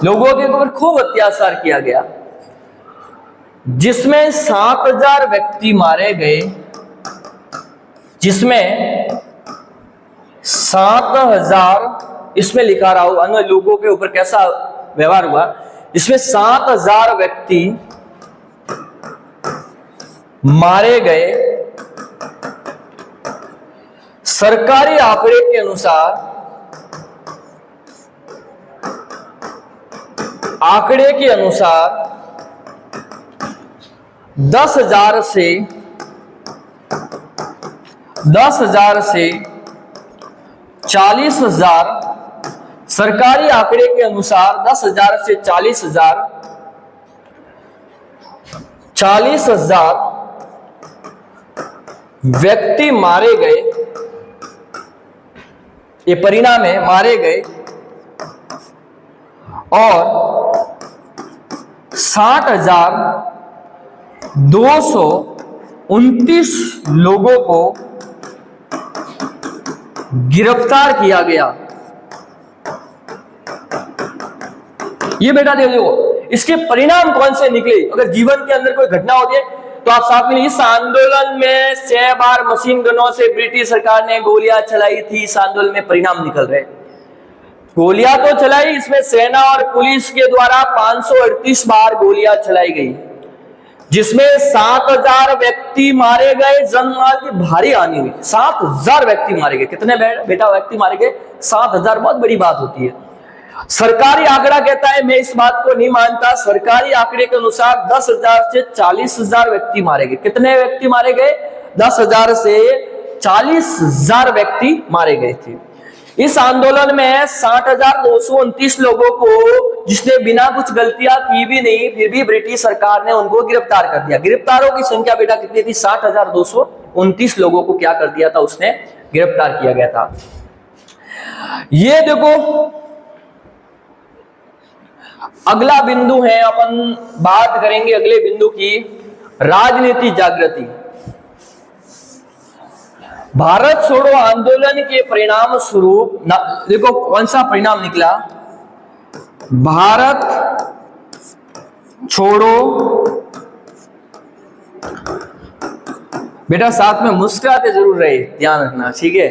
लोगों के ऊपर खूब अत्याचार किया गया, जिसमें 7000 व्यक्ति मारे गए, जिसमें 7000 इसमें लिखा रहा हूं अन्य लोगों के ऊपर कैसा व्यवहार हुआ। इसमें 7000 व्यक्ति मारे गए। सरकारी आंकड़े के अनुसार 10,000 से 40,000, सरकारी आंकड़े के अनुसार 10,000 से 40,000 व्यक्ति मारे गए। ये परिणाम है, मारे गए। और 60,229 लोगों को गिरफ्तार किया गया। ये बेटा देखो, इसके परिणाम कौन से निकले? अगर जीवन के अंदर कोई घटना होती है तो आप साथ में, इस आंदोलन में 6 बार मशीन गनों से ब्रिटिश सरकार ने गोलियां चलाई थी। इस आंदोलन में परिणाम निकल रहे, गोलियां तो चलाई, इसमें सेना और पुलिस के द्वारा 538 बार गोलियां चलाई गई, जिसमें 7000 व्यक्ति मारे गए। जनमाल की भारी हानि हुई। 7000 व्यक्ति मारे गए। कितने बेटा व्यक्ति मारे गए? 7000। बहुत बड़ी बात होती है। सरकारी आंकड़ा कहता है, मैं इस बात को नहीं मानता। सरकारी आंकड़े के अनुसार 10,000 से 40,000 व्यक्ति मारे गए। कितने व्यक्ति मारे गए? 10,000 से 40,000 व्यक्ति मारे गए थे। इस आंदोलन में 60,229 लोगों को, जिसने बिना कुछ गलतियां की भी नहीं, फिर भी ब्रिटिश सरकार ने उनको गिरफ्तार कर दिया। गिरफ्तारों की संख्या बेटा कितनी थी? 60,229 लोगों को क्या कर दिया था? उसने गिरफ्तार किया गया था। ये देखो अगला बिंदु है, अपन बात करेंगे अगले बिंदु की, राजनीति जागृति। भारत छोड़ो आंदोलन के परिणाम स्वरूप देखो कौन सा परिणाम निकला। भारत छोड़ो, बेटा साथ में मुस्कुराते जरूर रहे, ध्यान रखना, ठीक है,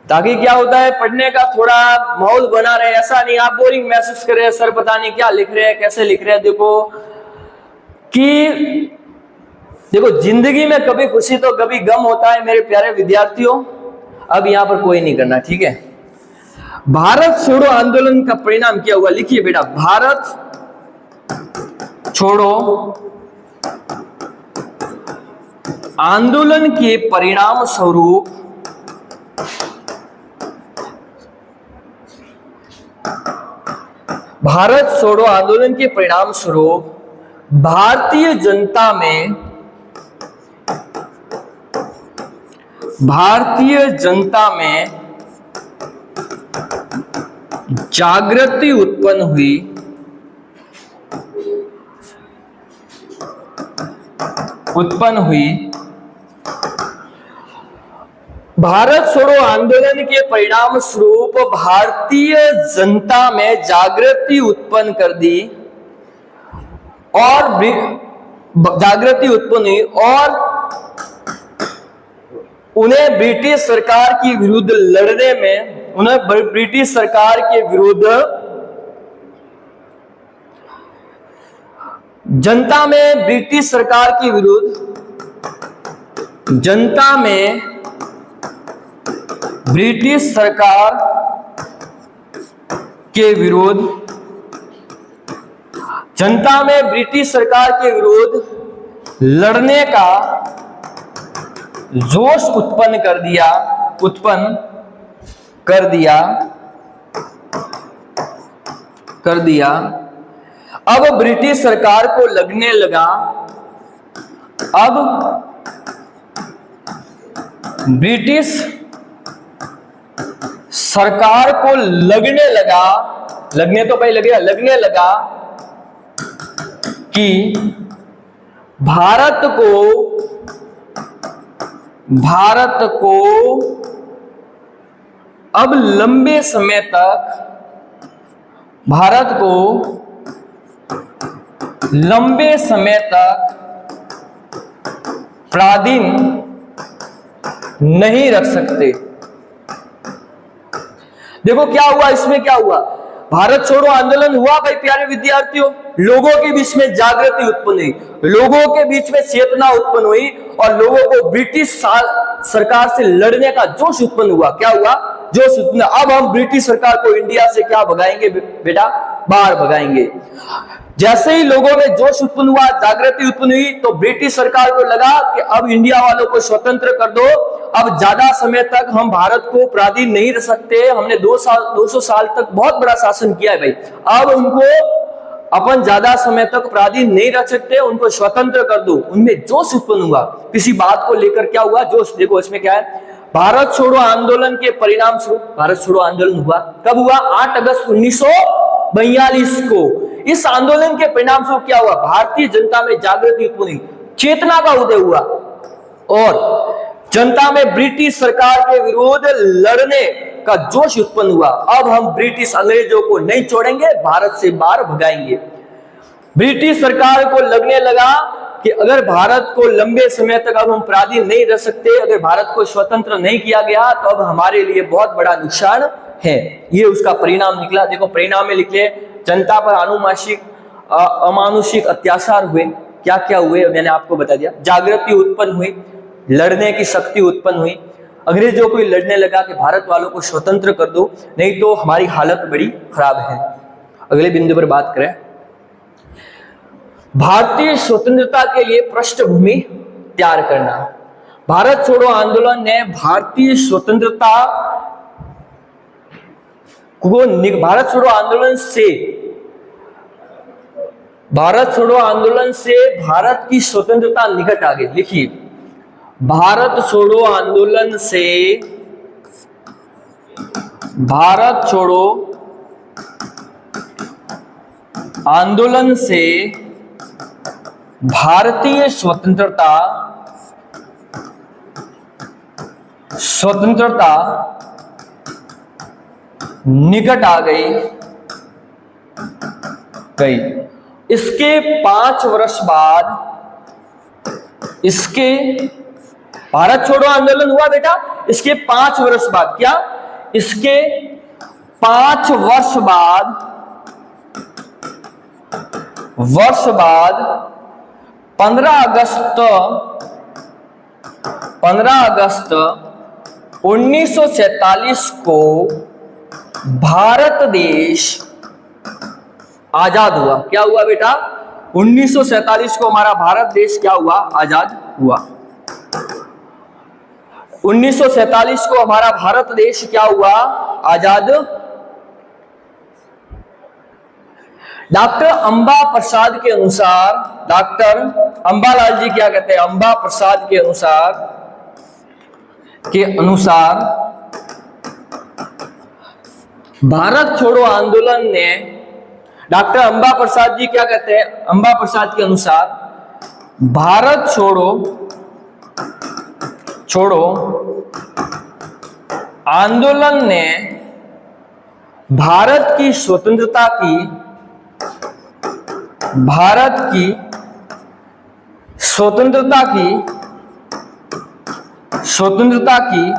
ताकि क्या होता है पढ़ने का थोड़ा माहौल बना रहे। ऐसा नहीं आप बोरिंग महसूस करें, सर पता नहीं क्या लिख रहे हैं, कैसे लिख रहे हैं। देखो कि देखो, जिंदगी में कभी खुशी तो कभी गम होता है मेरे प्यारे विद्यार्थियों। अब यहां पर कोई नहीं करना, ठीक है। भारत छोड़ो आंदोलन का परिणाम क्या हुआ, लिखिए बेटा। भारत छोड़ो आंदोलन के परिणाम स्वरूप भारत छोड़ो आंदोलन के परिणाम स्वरूप भारतीय जनता में जागृति उत्पन्न हुई। भारत छोड़ो आंदोलन के परिणाम स्वरूप भारतीय जनता में जागृति उत्पन्न कर दी और जागृति उत्पन्न हुई और उन्हें ब्रिटिश सरकार के विरुद्ध लड़ने में ब्रिटिश सरकार के विरुद्ध जनता में ब्रिटिश सरकार के विरुद्ध लड़ने का जोश उत्पन्न कर दिया। अब ब्रिटिश सरकार को लगने लगा कि भारत को अब लंबे समय तक पराधीन नहीं रख सकते। देखो क्या हुआ, इसमें क्या हुआ, भारत छोड़ो आंदोलन हुआ भाई प्यारे विद्यार्थियों, लोगों के बीच में जागृति उत्पन्न हुई, लोगों के बीच में चेतना उत्पन्न हुई और लोगों को ब्रिटिश सरकार से लड़ने का जोश उत्पन्न हुआ। क्या हुआ, जोश उत्पन्न। अब हम ब्रिटिश सरकार को इंडिया से क्या भगाएंगे बेटा, बाहर भगाएंगे। जैसे ही लोगों में जोश उत्पन्न हुआ, जागृति उत्पन्न हुई, तो ब्रिटिश सरकार को लगा कि अब इंडिया वालों को स्वतंत्र कर दो, अब ज्यादा समय तक हम भारत को पराधीन नहीं रह सकते, हमने 200 साल तक बहुत बड़ा शासन किया है भाई, अब उनको अपन ज्यादा समय तक पराधीन नहीं रह सकते, उनको स्वतंत्र कर दो। उनमें जोश उत्पन्न हुआ किसी बात को लेकर। क्या हुआ, जोश। देखो इसमें क्या है, भारत छोड़ो आंदोलन के परिणाम स्वरूप भारत छोड़ो आंदोलन हुआ। कब हुआ, 8 अगस्त 1942 को। इस आंदोलन के परिणाम स्वरूप क्या हुआ, भारतीय जनता में जागृति उत्पन्न हुई, चेतना का उदय हुआ और जनता में ब्रिटिश सरकार के विरुद्ध लड़ने का जोश उत्पन्न हुआ। अब हम ब्रिटिश अंग्रेजों को नहीं छोड़ेंगे, भारत से बाहर भगाएंगे। ब्रिटिश सरकार को लगने लगा कि अगर भारत को लंबे समय तक अब हम पराधीन नहीं रह सकते, अगर भारत को स्वतंत्र नहीं किया गया तो अब हमारे लिए बहुत बड़ा नुकसान है। ये उसका परिणाम निकला। देखो परिणाम में लिखे, जनता पर अमानुषिक अत्याचार हुए। क्या क्या हुए मैंने आपको बता दिया। जागृति उत्पन्न हुई, लड़ने की शक्ति उत्पन्न हुई, अंग्रेजों को लड़ने लगा कि भारत वालों को स्वतंत्र कर दो, नहीं तो हमारी हालत बड़ी खराब है। अगले बिंदु पर बात करें, भारतीय स्वतंत्रता के लिए पृष्ठभूमि तैयार करना। भारत छोड़ो आंदोलन ने भारतीय स्वतंत्रता को भारत छोड़ो आंदोलन से भारत की स्वतंत्रता निकट आ गई। लिखिए, भारत छोड़ो आंदोलन से भारतीय स्वतंत्रता निकट आ गई। इसके 5 वर्ष बाद भारत छोड़ो आंदोलन हुआ बेटा, इसके 5 वर्ष बाद क्या, इसके 5 वर्ष बाद 15 अगस्त 1947 को भारत देश आजाद हुआ। क्या हुआ बेटा? 1947 को हमारा भारत देश क्या हुआ? आजाद हुआ। 1947 को हमारा भारत देश क्या हुआ? आजाद। डॉक्टर अंबा प्रसाद के अनुसार, डॉक्टर अंबालाल जी क्या कहते हैं? अंबा प्रसाद के अनुसार भारत छोड़ो आंदोलन ने, डॉक्टर अंबा प्रसाद जी क्या कहते हैं? अंबा प्रसाद के अनुसार भारत छोड़ो आंदोलन ने भारत की स्वतंत्रता की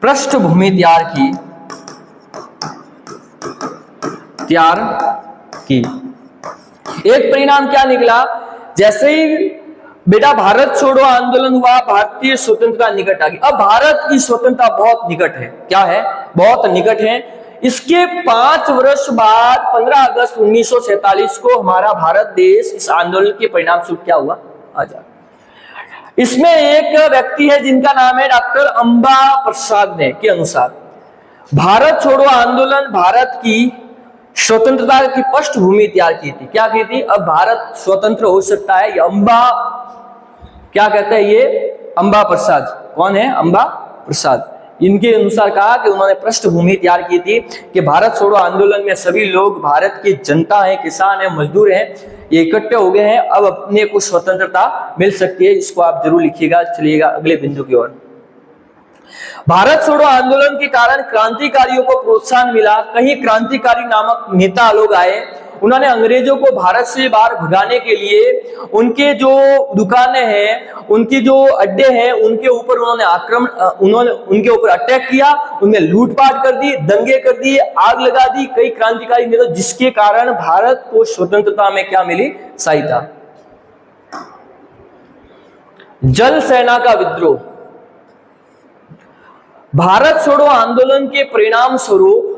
पृष्ठभूमि तैयार की। एक परिणाम क्या निकला? जैसे ही बेटा भारत छोड़ो आंदोलन हुआ, भारतीय स्वतंत्रता निकट आ गई। अब भारत की स्वतंत्रता बहुत निकट है। क्या है? बहुत निकट है। इसके 5 वर्ष बाद 15 अगस्त 1947 को हमारा भारत देश इस आंदोलन के परिणाम स्वरूप क्या हुआ? आजाद। इसमें एक व्यक्ति है जिनका नाम है डॉक्टर अंबा प्रसाद ने के अनुसार भारत छोड़ो आंदोलन भारत की स्वतंत्रता की पृष्ठभूमि तैयार की थी। क्या की थी? अब भारत स्वतंत्र हो सकता है। ये अंबा क्या कहते हैं? ये अंबा प्रसाद कौन है? अंबा प्रसाद। इनके अनुसार कहा कि उन्होंने पृष्ठभूमि तैयार की थी कि भारत छोड़ो आंदोलन में सभी लोग, भारत की जनता है, किसान है, मजदूर है, ये इकट्ठे हो गए हैं। अब अपने को स्वतंत्रता मिल सकती है। इसको आप जरूर लिखिएगा। चलिएगा अगले बिंदु की ओर। भारत छोड़ो आंदोलन के कारण क्रांतिकारियों को प्रोत्साहन मिला। कई क्रांतिकारी नामक नेता लोग आए। उन्होंने अंग्रेजों को भारत से बाहर भगाने के लिए उनके जो दुकानें हैं, उनकी जो अड्डे हैं, उनके ऊपर उन्होंने उनके ऊपर अटैक किया, उनमें लूटपाट कर दी, दंगे कर दिए, आग लगा दी। कई क्रांतिकारी नेता, जिसके कारण भारत को स्वतंत्रता में क्या मिली? सहायता। जल सेना का विद्रोह। भारत छोड़ो आंदोलन के परिणाम स्वरूप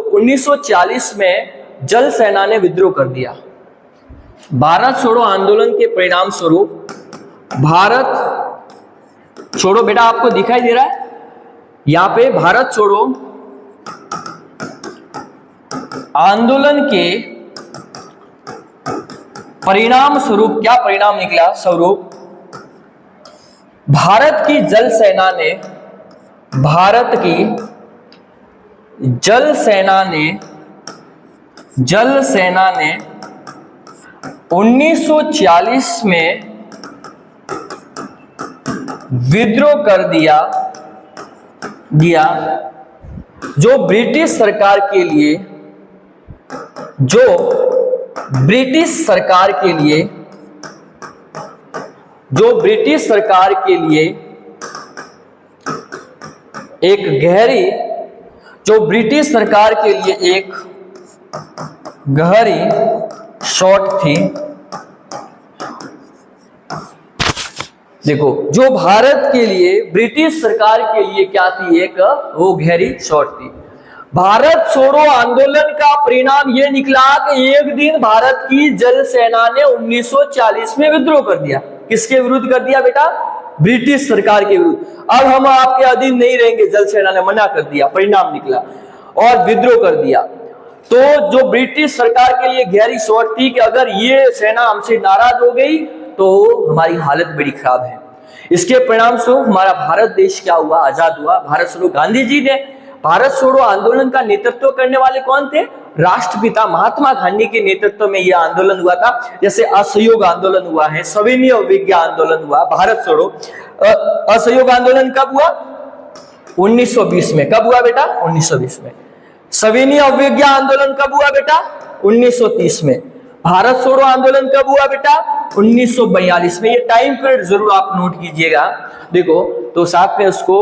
1940 में जल सेना ने विद्रोह कर दिया। भारत छोड़ो आंदोलन के परिणाम स्वरूप, भारत छोड़ो बेटा आपको दिखाई दे रहा है यहां पे, भारत छोड़ो आंदोलन के परिणाम स्वरूप क्या परिणाम निकला? स्वरूप भारत की जल सेना ने 1940 में विद्रोह कर दिया जो ब्रिटिश सरकार के लिए एक गहरी शॉट थी। देखो, जो भारत के लिए, ब्रिटिश सरकार के लिए क्या थी? एक वो गहरी शॉट थी। भारत छोड़ो आंदोलन का परिणाम यह निकला कि एक दिन भारत की जल सेना ने 1940 में विद्रोह कर दिया। किसके विरुद्ध कर दिया बेटा? ब्रिटिश सरकार के विरुद्ध। अब हम आपके अधीन नहीं रहेंगे, जल सेना ने मना कर दिया, परिणाम निकला और विद्रोह कर दिया। तो जो ब्रिटिश सरकार के लिए गहरी सोच थी कि अगर ये सेना हमसे नाराज हो गई तो हमारी हालत बड़ी खराब है। इसके परिणाम स्वरूप हमारा भारत देश क्या हुआ? आजाद हुआ। भारत स्वरूप गांधी जी ने भारत छोड़ो आंदोलन का नेतृत्व करने वाले कौन थे? राष्ट्रपिता महात्मा गांधी के नेतृत्व में यह आंदोलन हुआ था। जैसे असहयोग आंदोलन हुआ है, सविनय अवज्ञा आंदोलन हुआ। भारत छोड़ो असहयोग आंदोलन कब हुआ? 1920 में। कब हुआ बेटा? 1920 में। सविनय अवज्ञा आंदोलन कब हुआ बेटा? 1930 में। भारत छोड़ो आंदोलन कब हुआ बेटा? 1942 में। ये टाइम पीरियड जरूर आप नोट कीजिएगा। देखो तो साथ में उसको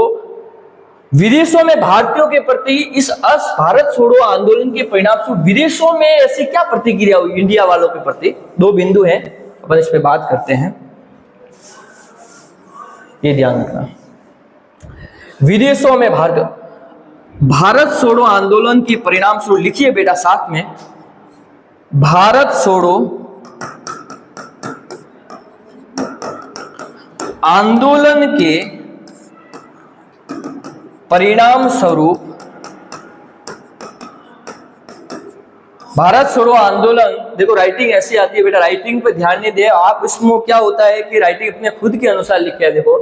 विदेशों में भारतीयों के प्रति इस भारत छोड़ो आंदोलन के परिणाम स्वरूप विदेशों में ऐसी क्या प्रतिक्रिया हुई इंडिया वालों के प्रति? दो बिंदु हैं, अपन इस पे बात करते हैं, ये ध्यान रखना। विदेशों में भारत छोड़ो आंदोलन के परिणाम स्वरूप, लिखिए बेटा साथ में, भारत छोड़ो आंदोलन के परिणाम स्वरूप, भारत छोड़ो आंदोलन, देखो राइटिंग ऐसी आती है बेटा, राइटिंग पे ध्यान नहीं दे आप, इसमें क्या होता है कि राइटिंग अपने खुद के अनुसार लिखे है। देखो,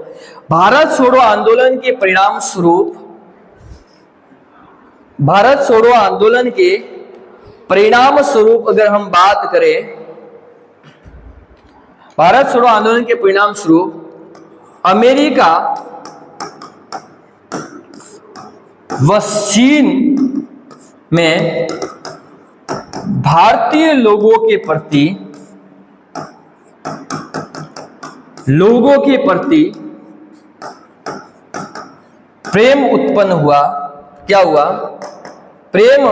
भारत छोड़ो आंदोलन के परिणाम स्वरूप, भारत छोड़ो आंदोलन के परिणाम स्वरूप अगर हम बात करें, भारत छोड़ो आंदोलन के परिणाम स्वरूप अमेरिका व चीन में भारतीय लोगों के प्रति प्रेम उत्पन्न हुआ। क्या हुआ? प्रेम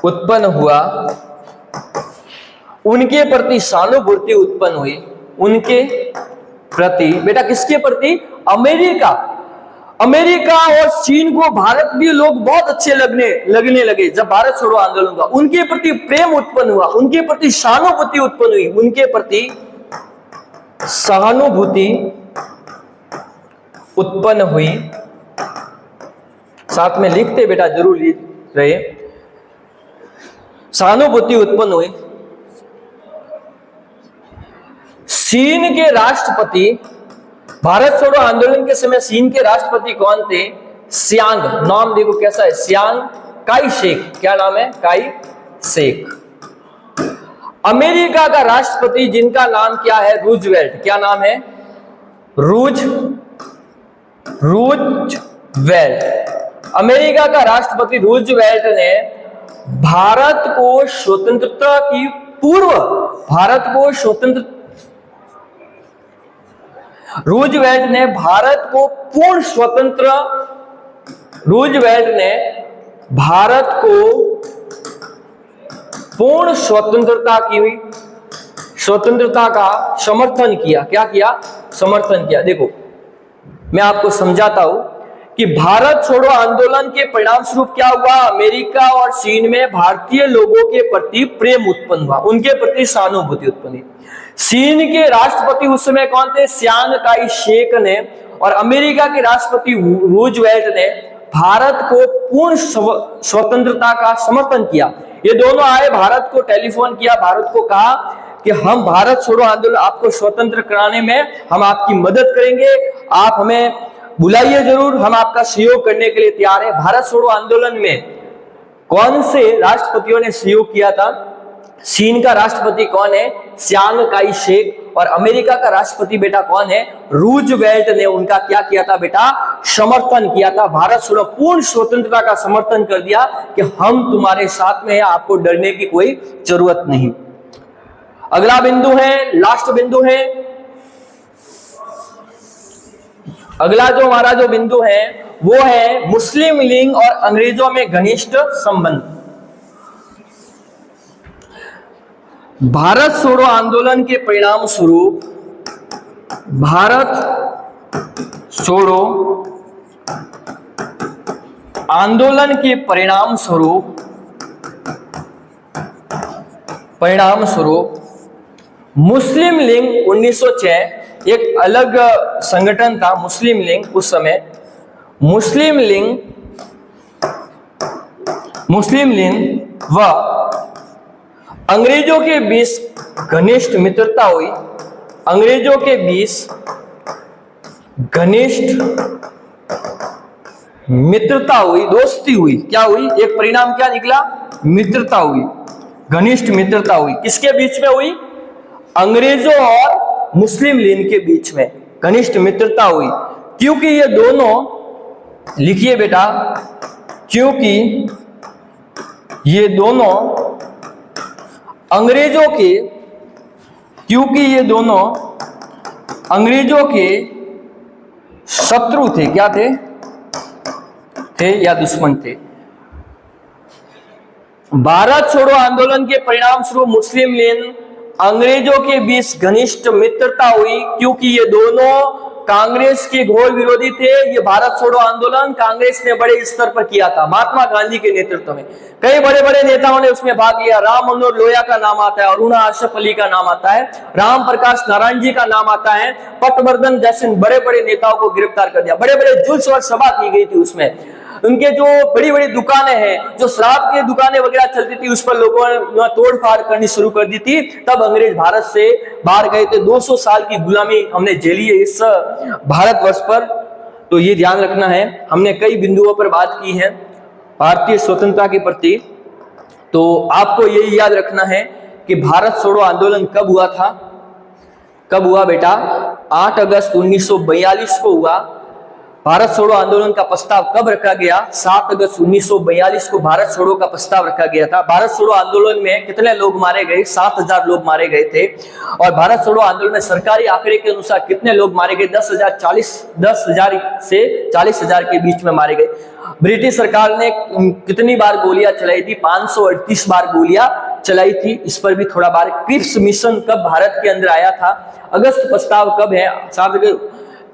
उत्पन्न हुआ, उनके प्रति सहानुभूति उत्पन्न हुई, उनके प्रति, बेटा किसके प्रति? अमेरिका और चीन को भारतीय लोग बहुत अच्छे लगने लगे जब भारत छोड़ो आंदोलन हुआ, उनके प्रति प्रेम उत्पन्न हुआ, उनके प्रति सहानुभूति उत्पन्न हुई, उनके प्रति सहानुभूति उत्पन्न हुई। साथ में लिखते बेटा, जरूर लिख रहे, सहानुभूति उत्पन्न हुई। चीन के राष्ट्रपति, भारत छोड़ो आंदोलन के समय चीन के राष्ट्रपति कौन थे? सियांग, नाम देखो कैसा है, सियांग काई शेक। क्या नाम है? Kai Shek. अमेरिका का राष्ट्रपति जिनका नाम क्या है? रूजवेल्ट। क्या नाम है? रूजवेल्ट। अमेरिका का राष्ट्रपति रूजवेल्ट ने भारत को स्वतंत्रता की पूर्व, रूजवेल्ट ने भारत को पूर्ण स्वतंत्रता का समर्थन किया। क्या किया? समर्थन किया। देखो मैं आपको समझाता हूं कि भारत छोड़ो आंदोलन के परिणाम स्वरूप क्या हुआ? अमेरिका और चीन में भारतीय लोगों के प्रति प्रेम उत्पन्न हुआ, उनके प्रति सहानुभूति उत्पन्न हुई। चीन के राष्ट्रपति उस समय कौन थे? सियांग काई शेक ने, और अमेरिका के राष्ट्रपति रूजवेल्ट ने भारत को पूर्ण स्वतंत्रता का समर्थन किया। ये दोनों आए, भारत को टेलीफोन किया, भारत को कहा कि हम भारत छोड़ो आंदोलन आपको स्वतंत्र कराने में हम आपकी मदद करेंगे, आप हमें बुलाइए जरूर, हम आपका सहयोग करने के लिए तैयार है। भारत छोड़ो आंदोलन में कौन से राष्ट्रपतियों ने सहयोग किया था? चीन का राष्ट्रपति कौन है? Siang Kai Shek. और अमेरिका का राष्ट्रपति बेटा कौन है? रूजवेल्ट ने उनका क्या किया था बेटा? समर्थन किया था। भारत छोड़ो पूर्ण स्वतंत्रता का समर्थन कर दिया कि हम तुम्हारे साथ में हैं, आपको डरने की कोई जरूरत नहीं। अगला बिंदु है, लास्ट बिंदु है, अगला जो हमारा जो बिंदु है वो है मुस्लिम लीग और अंग्रेजों में घनिष्ठ संबंध। भारत छोड़ो आंदोलन के परिणाम स्वरूप, भारत छोड़ो आंदोलन के परिणाम स्वरूप मुस्लिम लीग 1906 एक अलग संगठन था। मुस्लिम लीग उस समय मुस्लिम लीग व अंग्रेजों के बीच घनिष्ठ मित्रता हुई, अंग्रेजों के बीच घनिष्ठ मित्रता हुई, दोस्ती हुई। क्या हुई? एक परिणाम क्या निकला? मित्रता हुई, घनिष्ठ मित्रता हुई। किसके बीच में हुई? अंग्रेजों और मुस्लिम लीग के बीच में घनिष्ठ मित्रता हुई। क्योंकि ये दोनों, लिखिए बेटा, क्योंकि ये दोनों अंग्रेजों के शत्रु थे, क्या थे? या दुश्मन थे। भारत छोड़ो आंदोलन के परिणाम स्वरूप मुस्लिम लीग अंग्रेजों के बीच घनिष्ठ मित्रता हुई, क्योंकि ये दोनों कांग्रेस के घोर विरोधी थे। ये भारत छोड़ो आंदोलन कांग्रेस ने बड़े स्तर पर किया था, महात्मा गांधी के नेतृत्व में। कई बड़े बड़े नेताओं ने उसमें भाग लिया। राम मनोहर लोहिया का नाम आता है, अरुणा आशफ अली का नाम आता है, राम प्रकाश नारायण जी का नाम आता है, पटवर्धन जैसे बड़े बड़े नेताओं को गिरफ्तार कर दिया। बड़े बड़े जुल्स और सभा की गई थी उसमें। उनके जो बड़ी बड़ी दुकानें हैं, जो शराब की दुकानें वगैरह चलती थी, उस पर लोगों ने तोड़फाड़ करनी शुरू कर दी थी। तब अंग्रेज भारत से बाहर गए थे। 200 साल की गुलामी हमने झेली है इस भारतवर्ष पर। तो ये ध्यान रखना है। हमने कई बिंदुओं पर बात की है भारतीय स्वतंत्रता के प्रति। तो आपको यही याद रखना है कि भारत छोड़ो आंदोलन कब हुआ था? कब हुआ बेटा? 8 अगस्त 1942 को हुआ। भारत छोड़ो आंदोलन का प्रस्ताव कब रखा गया? 7 अगस्त 1942 को भारत छोड़ो का प्रस्ताव रखा गया था। भारत छोड़ो आंदोलन में कितने लोग मारे गए? 7,000 लोग मारे गए थे। और भारत छोड़ो आंदोलन में सरकारी आंकड़े के अनुसार कितने लोग मारे गए? 10,000 से 40,000 के बीच में मारे गए। ब्रिटिश सरकार ने कितनी बार गोलियां चलाई थी? 538 बार गोलियां चलाई थी। इस पर भी थोड़ा बार। क्रिप्स मिशन कब भारत के अंदर आया था? अगस्त प्रस्ताव कब है?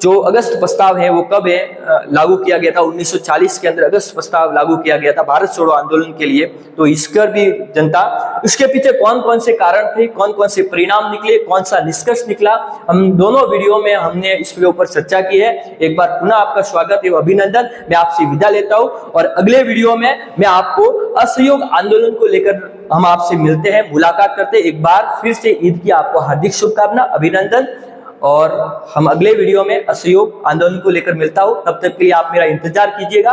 जो अगस्त प्रस्ताव है वो कब है लागू किया गया था? 1940 के अंदर अगस्त प्रस्ताव लागू किया गया था भारत छोड़ो आंदोलन के लिए। तो इस पर भी जनता, इसके पीछे कौन कौन से कारण थे, कौन कौन से परिणाम निकले, कौन सा निष्कर्ष निकला, हम दोनों वीडियो में हमने इसके ऊपर चर्चा की है। एक बार पुनः आपका स्वागत एवं अभिनंदन। मैं आपसे विदा लेता हूं और अगले वीडियो में मैं आपको असहयोग आंदोलन को लेकर हम आपसे मिलते हैं, मुलाकात करते हैं। एक बार फिर से ईद की आपको हार्दिक शुभकामना, अभिनंदन। और हम अगले वीडियो में असहयोग आंदोलन को लेकर मिलता हूं। तब तक के लिए आप मेरा इंतजार कीजिएगा।